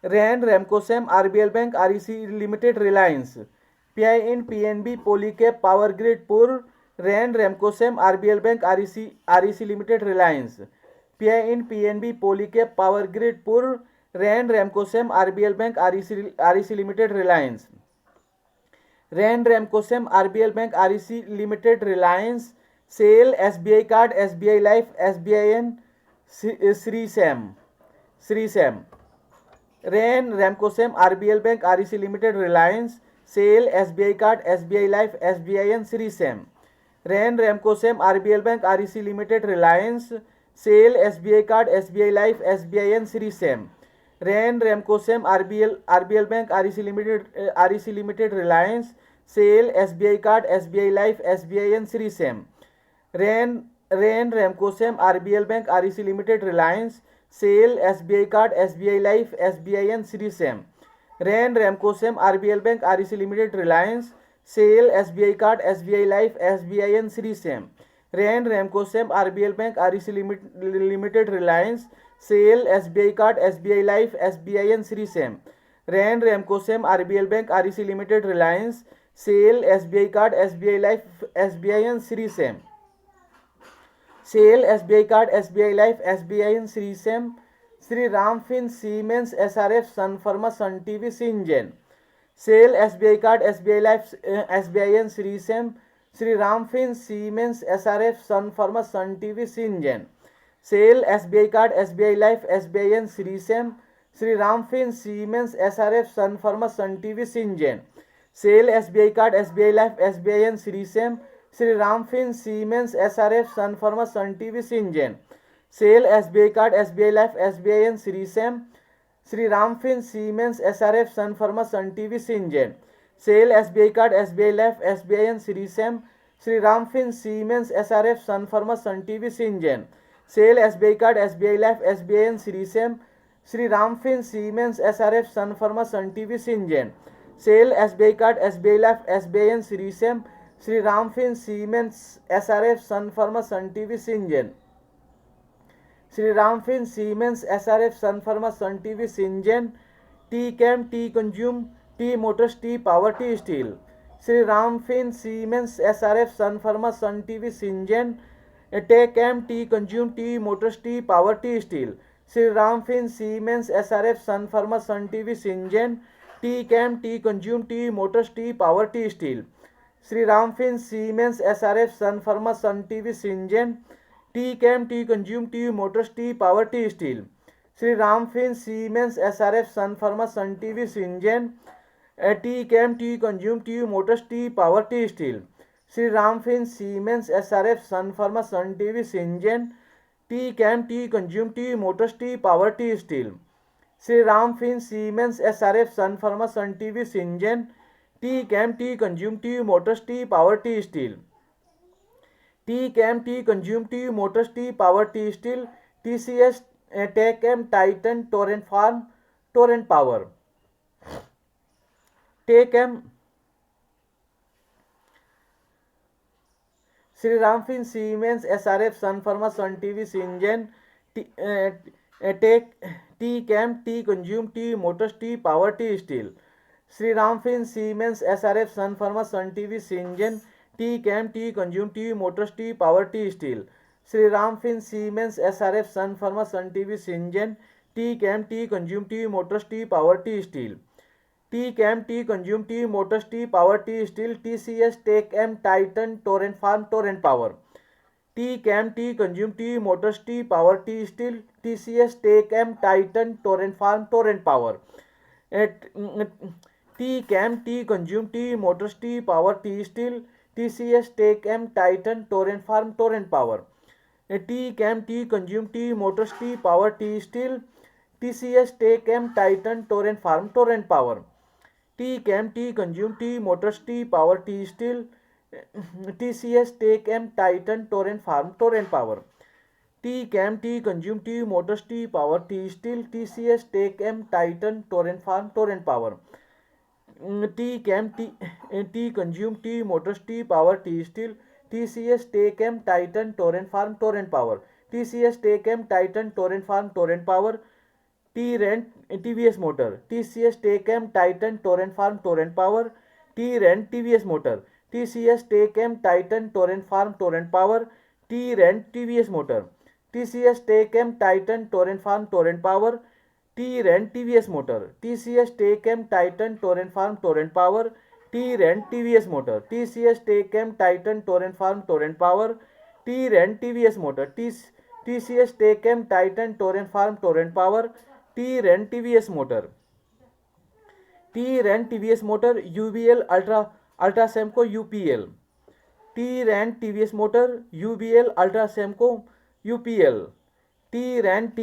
Rain, Ramco, Sem, RBL Bank, REC Limited, Reliance. PI in, PNB, Polycab, Power Grid, Pur, Rain, Ramco, Sem, RBL Bank, REC Limited, Reliance. PI in, PNB, Polycab, Power Grid, Pur, Rain, Ramco, Sem, RBL Bank, REC Limited, Reliance. Rain, Ramco, Sem, RBL Bank, REC Limited, Reliance. Sale, SBI Card, SBI Life, SBIN, Sri Sam. Rain, Ramco, Sem, RBL Bank, REC Limited, Reliance. Sale, SBI Card, SBI Life, SBIN, Sri Sam. Rain, Ramco, Sem, RBL Bank, REC Limited, Reliance. Sale, SBI Card, SBI Life, SBIN, Sri Sam. Rain, Ramco, Sem, RBL Bank, REC Limited, Reliance. Sale, SBI Card, SBI Life, SBIN, Sri Sam. Rain, Ramco, Sem, RBL Bank, REC Limited, Reliance. Sale, SBI Card, SBI Life, SBIN, Sri Sam. Rain, Ramco, Sem, RBL Bank, REC Limited, Reliance. Sale, SBI Card, SBI Life, SBIN, Sri Sam. Rain, Ramco, Sem, RBL Bank, REC Limited, Reliance. Sale, SBI Card, SBI Life, SBIN, Sri Sam. Rain, Ramco, Sem, RBL Bank, REC Limited, Reliance. Sale, SBI Card, SBI Life, SBIN, Sri Sam. Sale, SBI Card, SBI Life, SBIN, Sri Sam. Sri Ramfin, Siemens, SRF, Sun Pharma, Sun TV, Syngene. Sale, SBI Card, SBI Life, SBIN, Sri Sam. Sri Ramfin, Siemens, SRF, Sun Pharma, Sun TV, Syngene. Sale, SBI Card, SBI Life, SBIN, Sri Sam. Sri Ramfin, Siemens, SRF, Sun Pharma, Sun TV, Syngene. Sale, SBI Card, SBI Life, SBIN, Sri Sam. Sri Ramfin, Siemens, SRF, Sun Pharma, Sun TV, Syngene. Sale, SBI Card, SBI Life, SBIN, Sri Sam. Sri Ramfin, Siemens, SRF, Sun Pharma, Sun TV, Syngene. Sale, SBI Card, SBI Life, SBIN, Sri Sam. Sri Ramfin, Siemens, SRF, Sun Pharma, Sun TV, Syngene. Sale, SBI Card, SBI Life, SBIN, Sri Sam. Sri Ramfin, Siemens, SRF, Sun Pharma, Sun TV, Syngene. Sale, SBI Card, SBI Life, SBIN, Sri Sam. Sri Ramfin, Siemens, SRF, Sun Pharma, Sun TV, Syngene. Sri Ramfin, Siemens, SRF, Sun Pharma, Sun TV, Syngene. T-Chem, T-Consume, T Motors, T Power, T Steel. Sri Ramfin, Siemens, SRF, Sun Pharma, Sun TV, Syngene. T-Chem, T-Consume, T Motors, T Power, T Steel. Sri Ramfin, Siemens, SRF, Sun Pharma, Sun TV, Syngene. T-Chem, T-Consume, T Motors, T Power, T Steel. Sri Ramfin, Siemens, SRF, Sun Pharma, Sun TV, Syngene. T-Chem, T-Consume, T Motors, T Power, T Steel. Sri Ramfin, Siemens, SRF, Sun Pharma, Sun TV, Syngene. T-Chem, T-Consume, T Motors, T Power, T Steel. Sri Ramfin, Siemens, SRF, Sun Pharma, Sun TV, Syngene. T-Chem, T-Consume, T Motors, T Power, T Steel. Sri Ramfin, Siemens, SRF, Sun Pharma, Sun TV, Syngene. T-Chem, T-Consume, T Motors, T Power, T Steel. T-Chem, T-Consume, T Motors, T Power, T Steel. TCS, T-Chem, Titan, Torrent Farm, Torrent Power. T-Chem, Sri Ramfin, Siemens, SRF, Sun Pharma, Sun TV, Syngene. T-Chem, T-Consume, T Motors, T Power, T Steel. Sri Ramfin, Siemens, SRF, Sun Pharma, Sun TV, Syngene. T-Chem, T-Consume, T Motors, T Power, T Steel. Sri Ramfin, Siemens, SRF, Sun Pharma, Sun TV, Syngene. T Chem T Consume T Motors T Power T Steel. T Chem T Consume T Motors T Power T Steel. TCS Take M Titan Torrent Farm Torrent Power. T Chem T Consume T Motors T Power T Steel. TCS Take M Titan Torrent Farm Torrent Power. T Chem T Consume T Motors T Power T Steel. TCS Take M Titan Torrent Farm Torrent Power. T Chem T Consume T Motors T Power T Steel. TCS Take M Titan Torrent Farm Torrent Power. T Chem T Consume T Motors T Power T Steel. TCS Take M Titan Torrent Farm Torrent Power. T Chem T Consume T Motors T Power T Steel. TCS Take M Titan Torrent Farm Torrent Power. T Chem T Consume T Motors T Power T Steel. TCS Take M Titan Torrent Farm Torrent Power. TCS Take M Titan Torrent Farm Torrent Power. T Rent TVS Motor. TCS Take M Titan Torrent Farm Torrent Power. T Rent TVS Motor. TCS Take M Titan Torrent Farm Torrent Power. T Rent TVS Motor. TCS Take M Titan Torrent Farm Torrent Power. T Rent TVS Motor. TCS Take M Titan Torrent Farm Torrent Power. T Rent TVS Motor. TCS Take M Titan Torrent Farm Torrent Power. T Rent TVS Motor. TCS Take M Titan Torrent Farm Torrent Power. T Rent TVS Motor. T Rent TVS Motor. UBL Ultra Semco UPL. T Rent TVS Motor. UBL Ultra Semco UPL. T Rent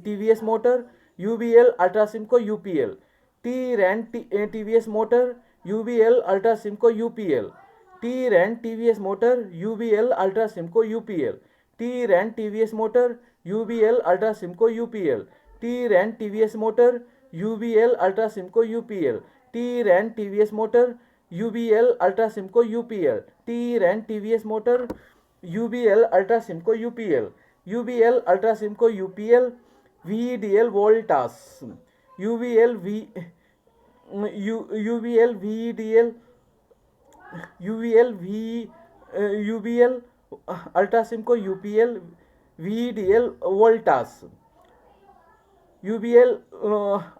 TVS Motor. UBL Ultra Simco UPL. T Rent TVS Motor. UBL Ultra Simco UPL. T Rent TVS Motor. UBL Ultra Simco UPL. T Rent TVS Motor. UBL Ultra Simco UPL. T Rent TVS Motor. UBL Ultra Simco UPL. T Rent TVS Motor. UBL Ultra Simco UPL. T Rent TVS Motor. UBL Ultra Simco UPL. UBL Ultra Simco UPL. VDL Voltas. UBL VDL UBL Ultra Simco UPL. VDL Voltas. UBL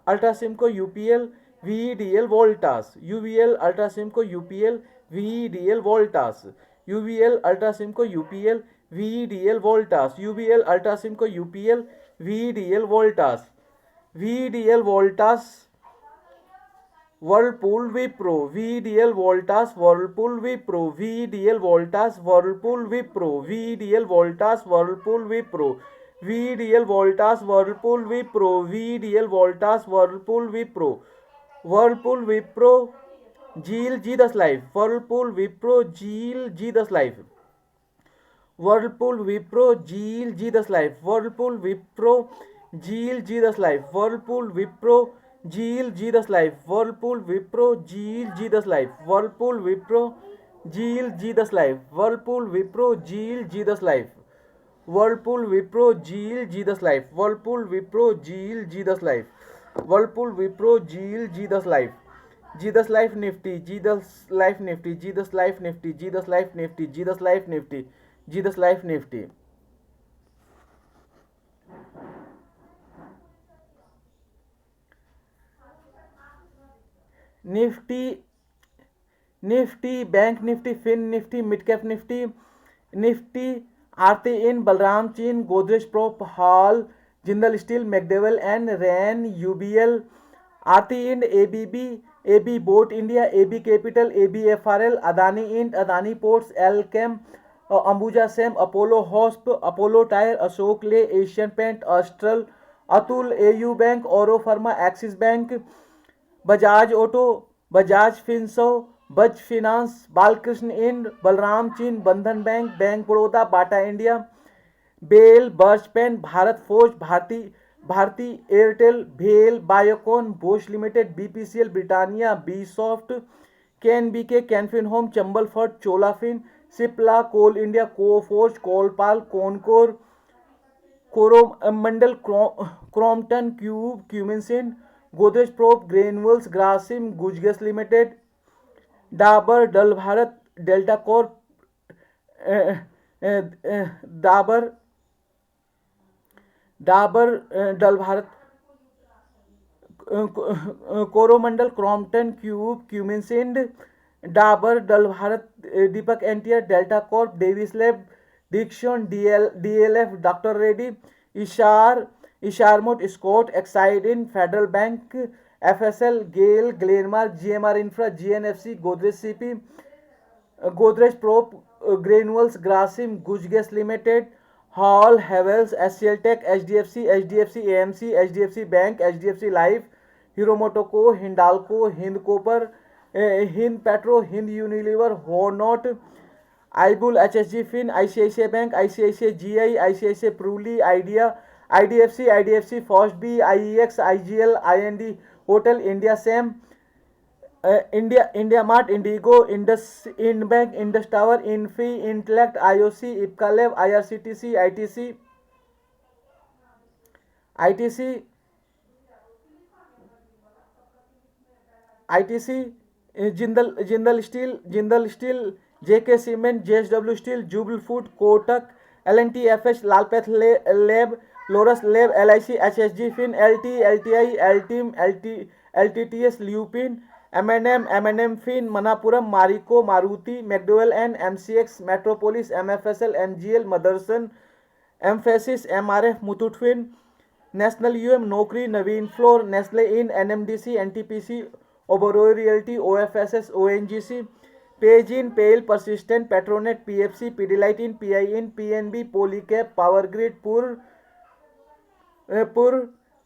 Ultra Simco UPL. VDL Voltas. UBL Ultra Simco UPL. VDL Voltas. UBL Ultra Simco UPL. VDL Voltas. UBL Ultra Simco UPL. VDL Voltas. VDL Voltas. Whirlpool Wipro. VDL Voltas. Whirlpool Wipro. VDL Voltas. Whirlpool Wipro. VDL Voltas. Whirlpool Wipro. VDL Voltas. Whirlpool Wipro. VDL Voltas. Whirlpool Wipro. Whirlpool Wipro. GIL G10 Life. Whirlpool Wipro GIL G10 Life. Whirlpool Wipro GIL G10 Life. Whirlpool Wipro GIL G10 Life. Whirlpool Wipro GIL G10 Life. Whirlpool Wipro GIL G10 Life. Whirlpool Wipro GIL G10 Life. Whirlpool Wipro GIL G10 Life. Whirlpool Wipro GIL G10 Life. Whirlpool Wipro GIL G10 Life. Whirlpool Wipro GIL G10 Life. G10 Life Nifty. G10 Life Nifty. G10 Life Nifty. G10 Life Nifty. G10 Life Nifty. G10 Life Nifty. Nifty, Bank Nifty, Fin Nifty, Midcap Nifty, Aarti in, Balram Chin, Godrej Pro, Hall, Jindal Steel, McDowell and RAN, UBL, Aarti in, ABB, AB Boat India, AB Capital, ABFRL, Adani Ind, Adani Ports, Alchem, Ambuja Sem, Apollo Hosp, Apollo Tire, Ashok Le, Asian Paint, Astral, Atul, AU Bank, Oro Pharma, Axis Bank, Bajaj auto, Bajaj Finsv, Baj finance, Balkrishna end, Balram चीन, Bandhan bank, bank Baroda, Bata India, BEL, Berger paint, Bharat forge, Bharti Airtel, भेल, Biocon, Bosch limited, BPCL, Britannia, B soft, KNBK, Can Fin home, Chambal फर्ट, चोलाफिन, सिप्ला, कोल India, Coforge, Colpal, कोनकोर, Coromandel, Crompton, Cumminsin, Godrej prop, granules, Grasim, गुजगेस limited, Dabur, dull Bharat, delta corp, Dabur, Dabur dull Bharat Coromandel Crompton CUB क्यूमिनसिंड Dabur dull Bharat Deepak entire delta Corp Davis lab Dixon DLF doctor Reddy Eicher Eichermot Escorts Exideind federal bank FSL Gayle Glenmark GMR infra GNFC Godrej CP Godrej prop granules Grasim गुजगेस limited HAL Havells SCL take HDFC AMC HDFC bank HDFC life Hero Motoco Hindalco Hind copper Hind petro Hind Unilever होनोट आईबुल HSG fin ICICI bank ICICI GI ICICI Pruli Idea IDFC first B IEX IGL IND hotel India Cem India Mart Indigo ind bank Indus tower Infy Intellect IOC Ipca lab IRCTC ITC ITC ITC Jindal steel JK cement JSW steel Jubbal food Kotak LNT FH Lalpath lab Laurus lab LIC HSG fin LT LTI LTIM LTTS Lupin MNM fin Manappuram Marico Maruti McDowell N MCX Metropolis MFSL MGL Motherson Mphasis MRF Muthoot fin national UM Naukri Navin fluor Nestle ind NMDC NTPC Oberoi realty OFSS ONGC page in PEL Persistent Petronet PFC Pidilite in PI in PNB Polycab Power Grid पुर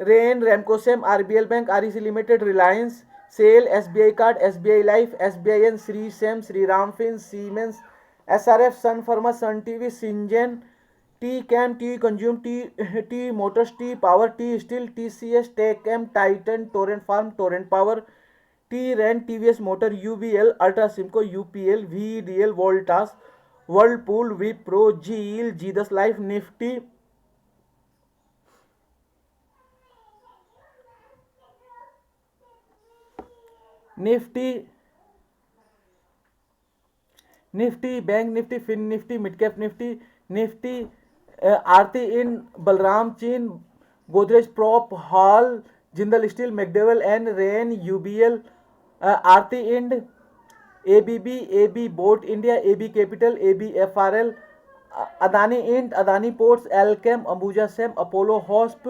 Rain Ramco Cem RBL Bank REC Limited Reliance SAIL SBI Card SBI Life SBIN Shree Cem Shriram Fin Siemens SRF Sun Pharma Sun TV Syngene T Chem T Consum T Motors T Power T Steel TCS TechM Titan Torrent Pharm Torrent Power Trent TVS Motor UBL Ultracemco UPL VDL Voltas Whirlpool Wipro Zeel Zydus life Nifty Nifty bank Nifty fin Nifty mid cap Nifty Aarti इन बलराम चीन Godrej prop hall Jindal steel McDowell and rain UBL Aarti Ind ABB Abbott India AB capital AB FRL Adani end Adani Ports Alkem Ambuja same Apollo हॉस्प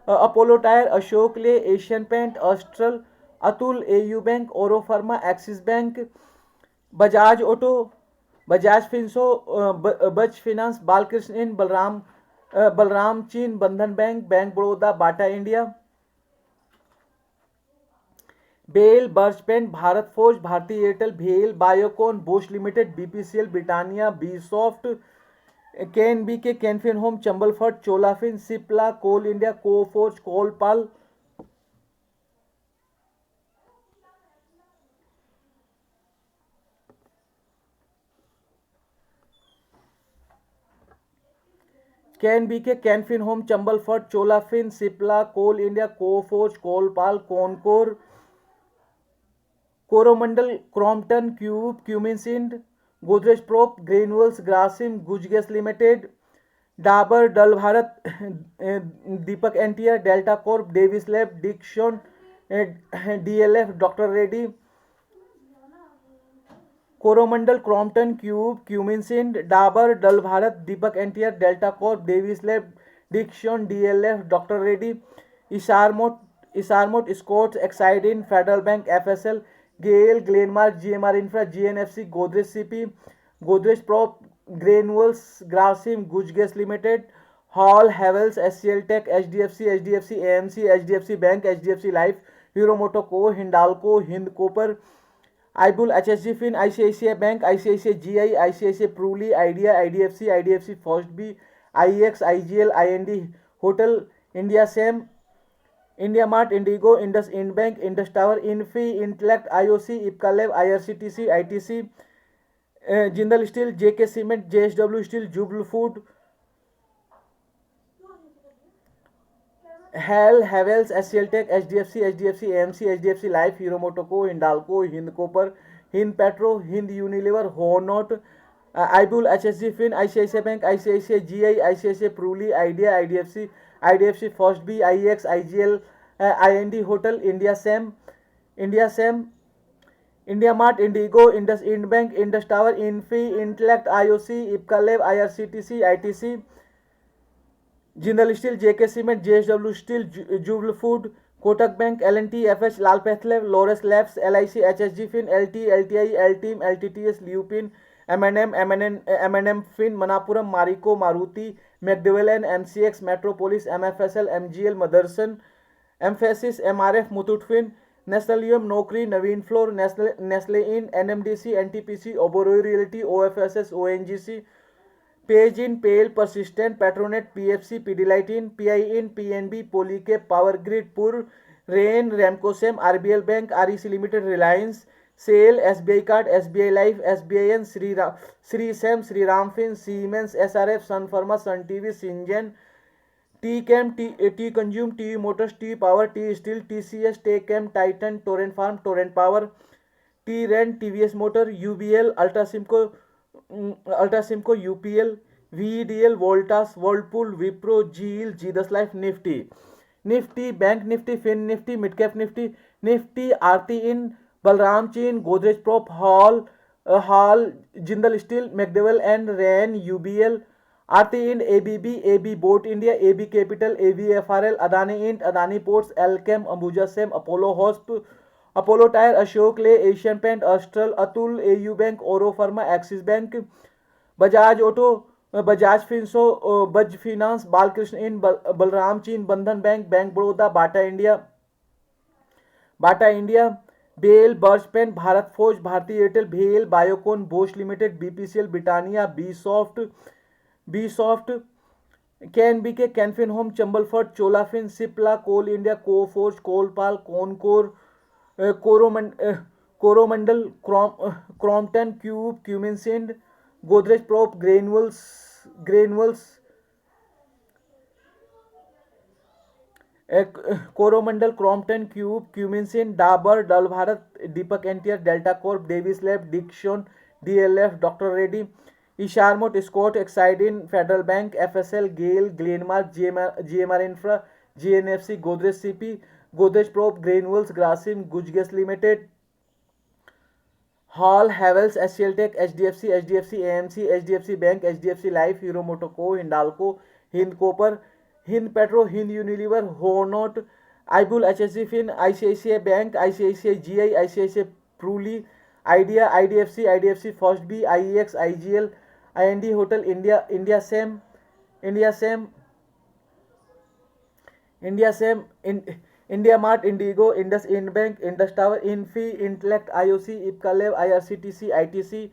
Apollo tyre Ashok Ley Asian paint Astral Atul AU bank Auro Pharma Axis bank Bajaj auto Bajaj Finsv Baj finance Balkrishna in Balram चीन Bandhan bank bank Baroda Bata India BEL बर्चपेंट Bharat forge Bharti Airtel भेल Biocon Bosch limited BPCL Britannia B Soft KNB K Canfin home Chambal फर्ट चोलाफिन सिप्ला कोल India Coforge Colpal Can B K Canfin home Chambal फर्ट चोलाफिन सिप्ला कोल India Coforge Colpal कोनकोर Coromandel Crompton CUB Cummins Ind Godrej prop granules Grasim गुजगेस limited Dabur dull Bharat Deepak entire delta Corp Davis lab Dixon DLF doctor Reddy Coromandel Crompton CUB क्यूमिनसिंड Dabur dull Bharat Deepak entire delta Corp Davis lab Dixon DLF doctor Reddy Eicher Mot Escorts Exide Ind federal bank FSL Gayle Glenmark GMR infra GNFC Godrej CP Godrej prop granules Grasim गुजगेस limited HAL Havells SCL take HDFC AMC HDFC bank HDFC life Hero Motoco Hindalco Hind Copper IBull HSG fin ICICI bank ICICI GI ICICI Pruli Idea IDFC first B IX IGL IND hotel India Cem India Mart IndiGo Indus Ind bank Indus tower Infy Intellect IOC Ipca lab IRCTC ITC Jindal steel JK cement JSW steel Jubbal Food HAL Havells SCL take HDFC AMC HDFC life Hero Motoco Hindalco Hind copper Hind petro Hind Unilever होनोट आईबुल HSG fin ICICI bank ICICI GI ICICI Pruli Idea IDFC First B, IEX, IGL, IND Hotel, India Sem, India Mart, Indigo, Indus Ind Bank, Indus Tower, Infi, Intellect, IOC, Ipca Lab, IRCTC, ITC, Jindal Steel, JK Cement, JSW Steel, Jubilee Food, Kotak Bank, L&T, FH, Lal Pathlev, Laurus Labs, LIC, HSG Fin, LT, LTI, LTeam, LTTS, Lupin, M&M Fin, Manapuram, Marico, Maruti, McDowell, MCX, Metropolis, MFSL, MGL, Motherson, Emphasis, MRF, Muthoot Fin, Nestlalium, Naukri, Naveen Floor, Nestle In, NMDC, NTPC, Oberoi Realty, OFSS, ONGC, Page in, Pale, Persistent, Petronet, PFC, Pidilite in, PI in, PNB, Polycap, Power Grid, Pur, Rain, Ramco Sem, RBL Bank, REC Limited, Reliance, Sale, SBI Card, SBI Life, SBIN, Sri Sem, Sri Ram Fin, Siemens, SRF, Sun Pharma, Sun TV, Syngene, T-Chem, T Consume, T Motors, T Power, T Steel, TCS, T-Chem, Titan, Torrent Farm, Torrent Power, T Rent, TVS Motor, UBL, Ultrasimco, UPL, VEDL, Voltas, Whirlpool, Wipro, GEL, G10 Life, Nifty, Bank Nifty, Fin Nifty, Midcap Nifty, Aarti In, Balram Chain, Godrej Prop, Hall, Jindal Steel, McDowell and Rain, UBL, Aarti Ind, ABB, AB Boat India, AB Capital, ABFRL, Adani Int, Adani Ports, Alchem, Ambuja Sem, Apollo Hosp, Apollo Tyre, Ashok Ley, Asian Paint, Astral, Atul, AU Bank, Oro Pharma, Axis Bank, Bajaj Auto, Bajaj Finso, Baj Finance, Balkrishna Inn, Balram Chin, Bandhan Bank, Bank Baroda, Bata India, BAIL, Birch Pen, Bharat Forge, Bharti Airtel, BHEL, Biocon, Bosch Limited, BPCL, Britannia, Bsoft, KNBK, Canfin Home, Chambalford, Cholafin, Cipla, Coal India, Coforge, Coalpal, Concor, Coromandel, Crompton, Cube, Cumin-Sind, Godrej Prop, Granules, Coromandel, Crompton, Cube, Cumin-Sind, Dabur, Dal Bharat, Deepak NTR, Delta Corp, Davis Lab, Dixon, DLF, Dr. Reddy, Isharmot, Scott, Exidin, Federal Bank, FSL, Gale, Glenmark, GMR Infra, GNFC, Godrej CP, Godrej Prop, Granules, Grasim, Guj Gas Limited, Hall, Havels, SCL Tech, HDFC, AMC, HDFC Bank, HDFC Life, Hero Motoco, Hindalco, Hind Copper, Hind Petro, Hind Unilever, Hornot, Ibul, HSG Fin, ICICI Bank, ICICI GI, ICICI Pruli, Idea, IDFC First B, IEX, IGL, IND Hotel, India Sem, India Mart, Indigo, Indus Ind Bank, Indus Tower, Infi, Intellect, IOC, Ipca Lab, IRCTC, ITC,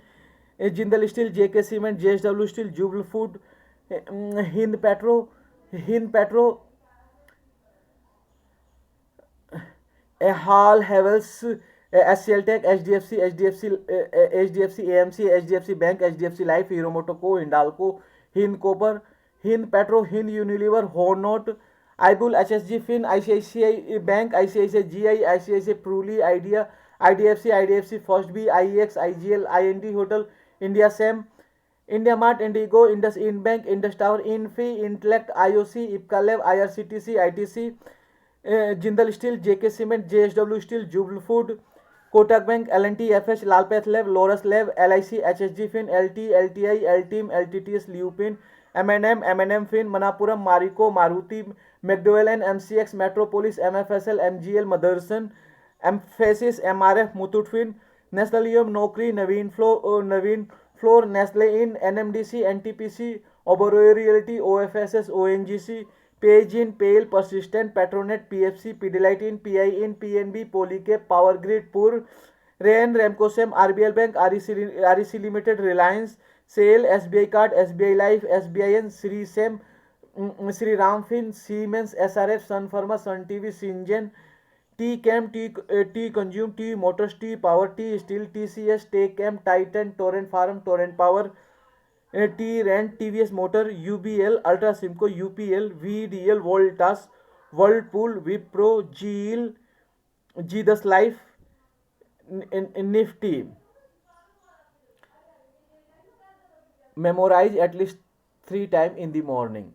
Jindal Steel, JK Cement, JSW Steel, Jubilee Food, Hind Petro, Hall, Havels, SCL Tech, HDFC, AMC, HDFC Bank, HDFC Life, Hero Motoco, Hindalco, Hind Copper, Hind Petro, Hind Unilever, Hornot, Ibul, HSG Fin, ICICI Bank, ICICI GI, ICICI Pruli, Idea, IDFC First B, IEX, IGL, IND Hotel, India Sem, India Mart, Indigo, Indus Ind Bank, Indus Tower, Infi, Intellect, IOC, Ipca Lab, IRCTC, ITC, Jindal Steel, JK Cement, JSW Steel, Jubilee Food, Kotak Bank, L&T, FH, Lalpath Lab, Laurus Lab, LIC, HSG Fin, LT, LTI, LTeam, LTTS, Lupin, M&M Fin, Manapuram, Marico, Maruti, McDowell, MCX, Metropolis, MFSL, MGL, Motherson, Emphasis, MRF, Muthoot Fin, Nestlalium, Naukri, Naveen Floor, Nestle In, NMDC, NTPC, Oberoi Realty, OFSS, ONGC, Page in, Pale, Persistent, Petronet, PFC, Pidilite in, PI in, PNB, Polycap, Power Grid, Pur, Rain, Ramco Sem, RBL Bank, REC Limited, Reliance, Sale, SBI Card, SBI Life, SBIN, Sri Sem, Sri Ram Fin, Siemens, SRF, Sun Pharma, Sun TV, Syngene, T-Chem, T Consume, T Motors, T Power, T Steel, TCS, T-Chem, Titan, Torrent Farm, Torrent Power, T Rent, TVS Motor, UBL, Ultrasimco, UPL, VDL, Voltas, Whirlpool, Wipro, GEL, G10 Life, Nifty. Memorize at least 3 times in the morning.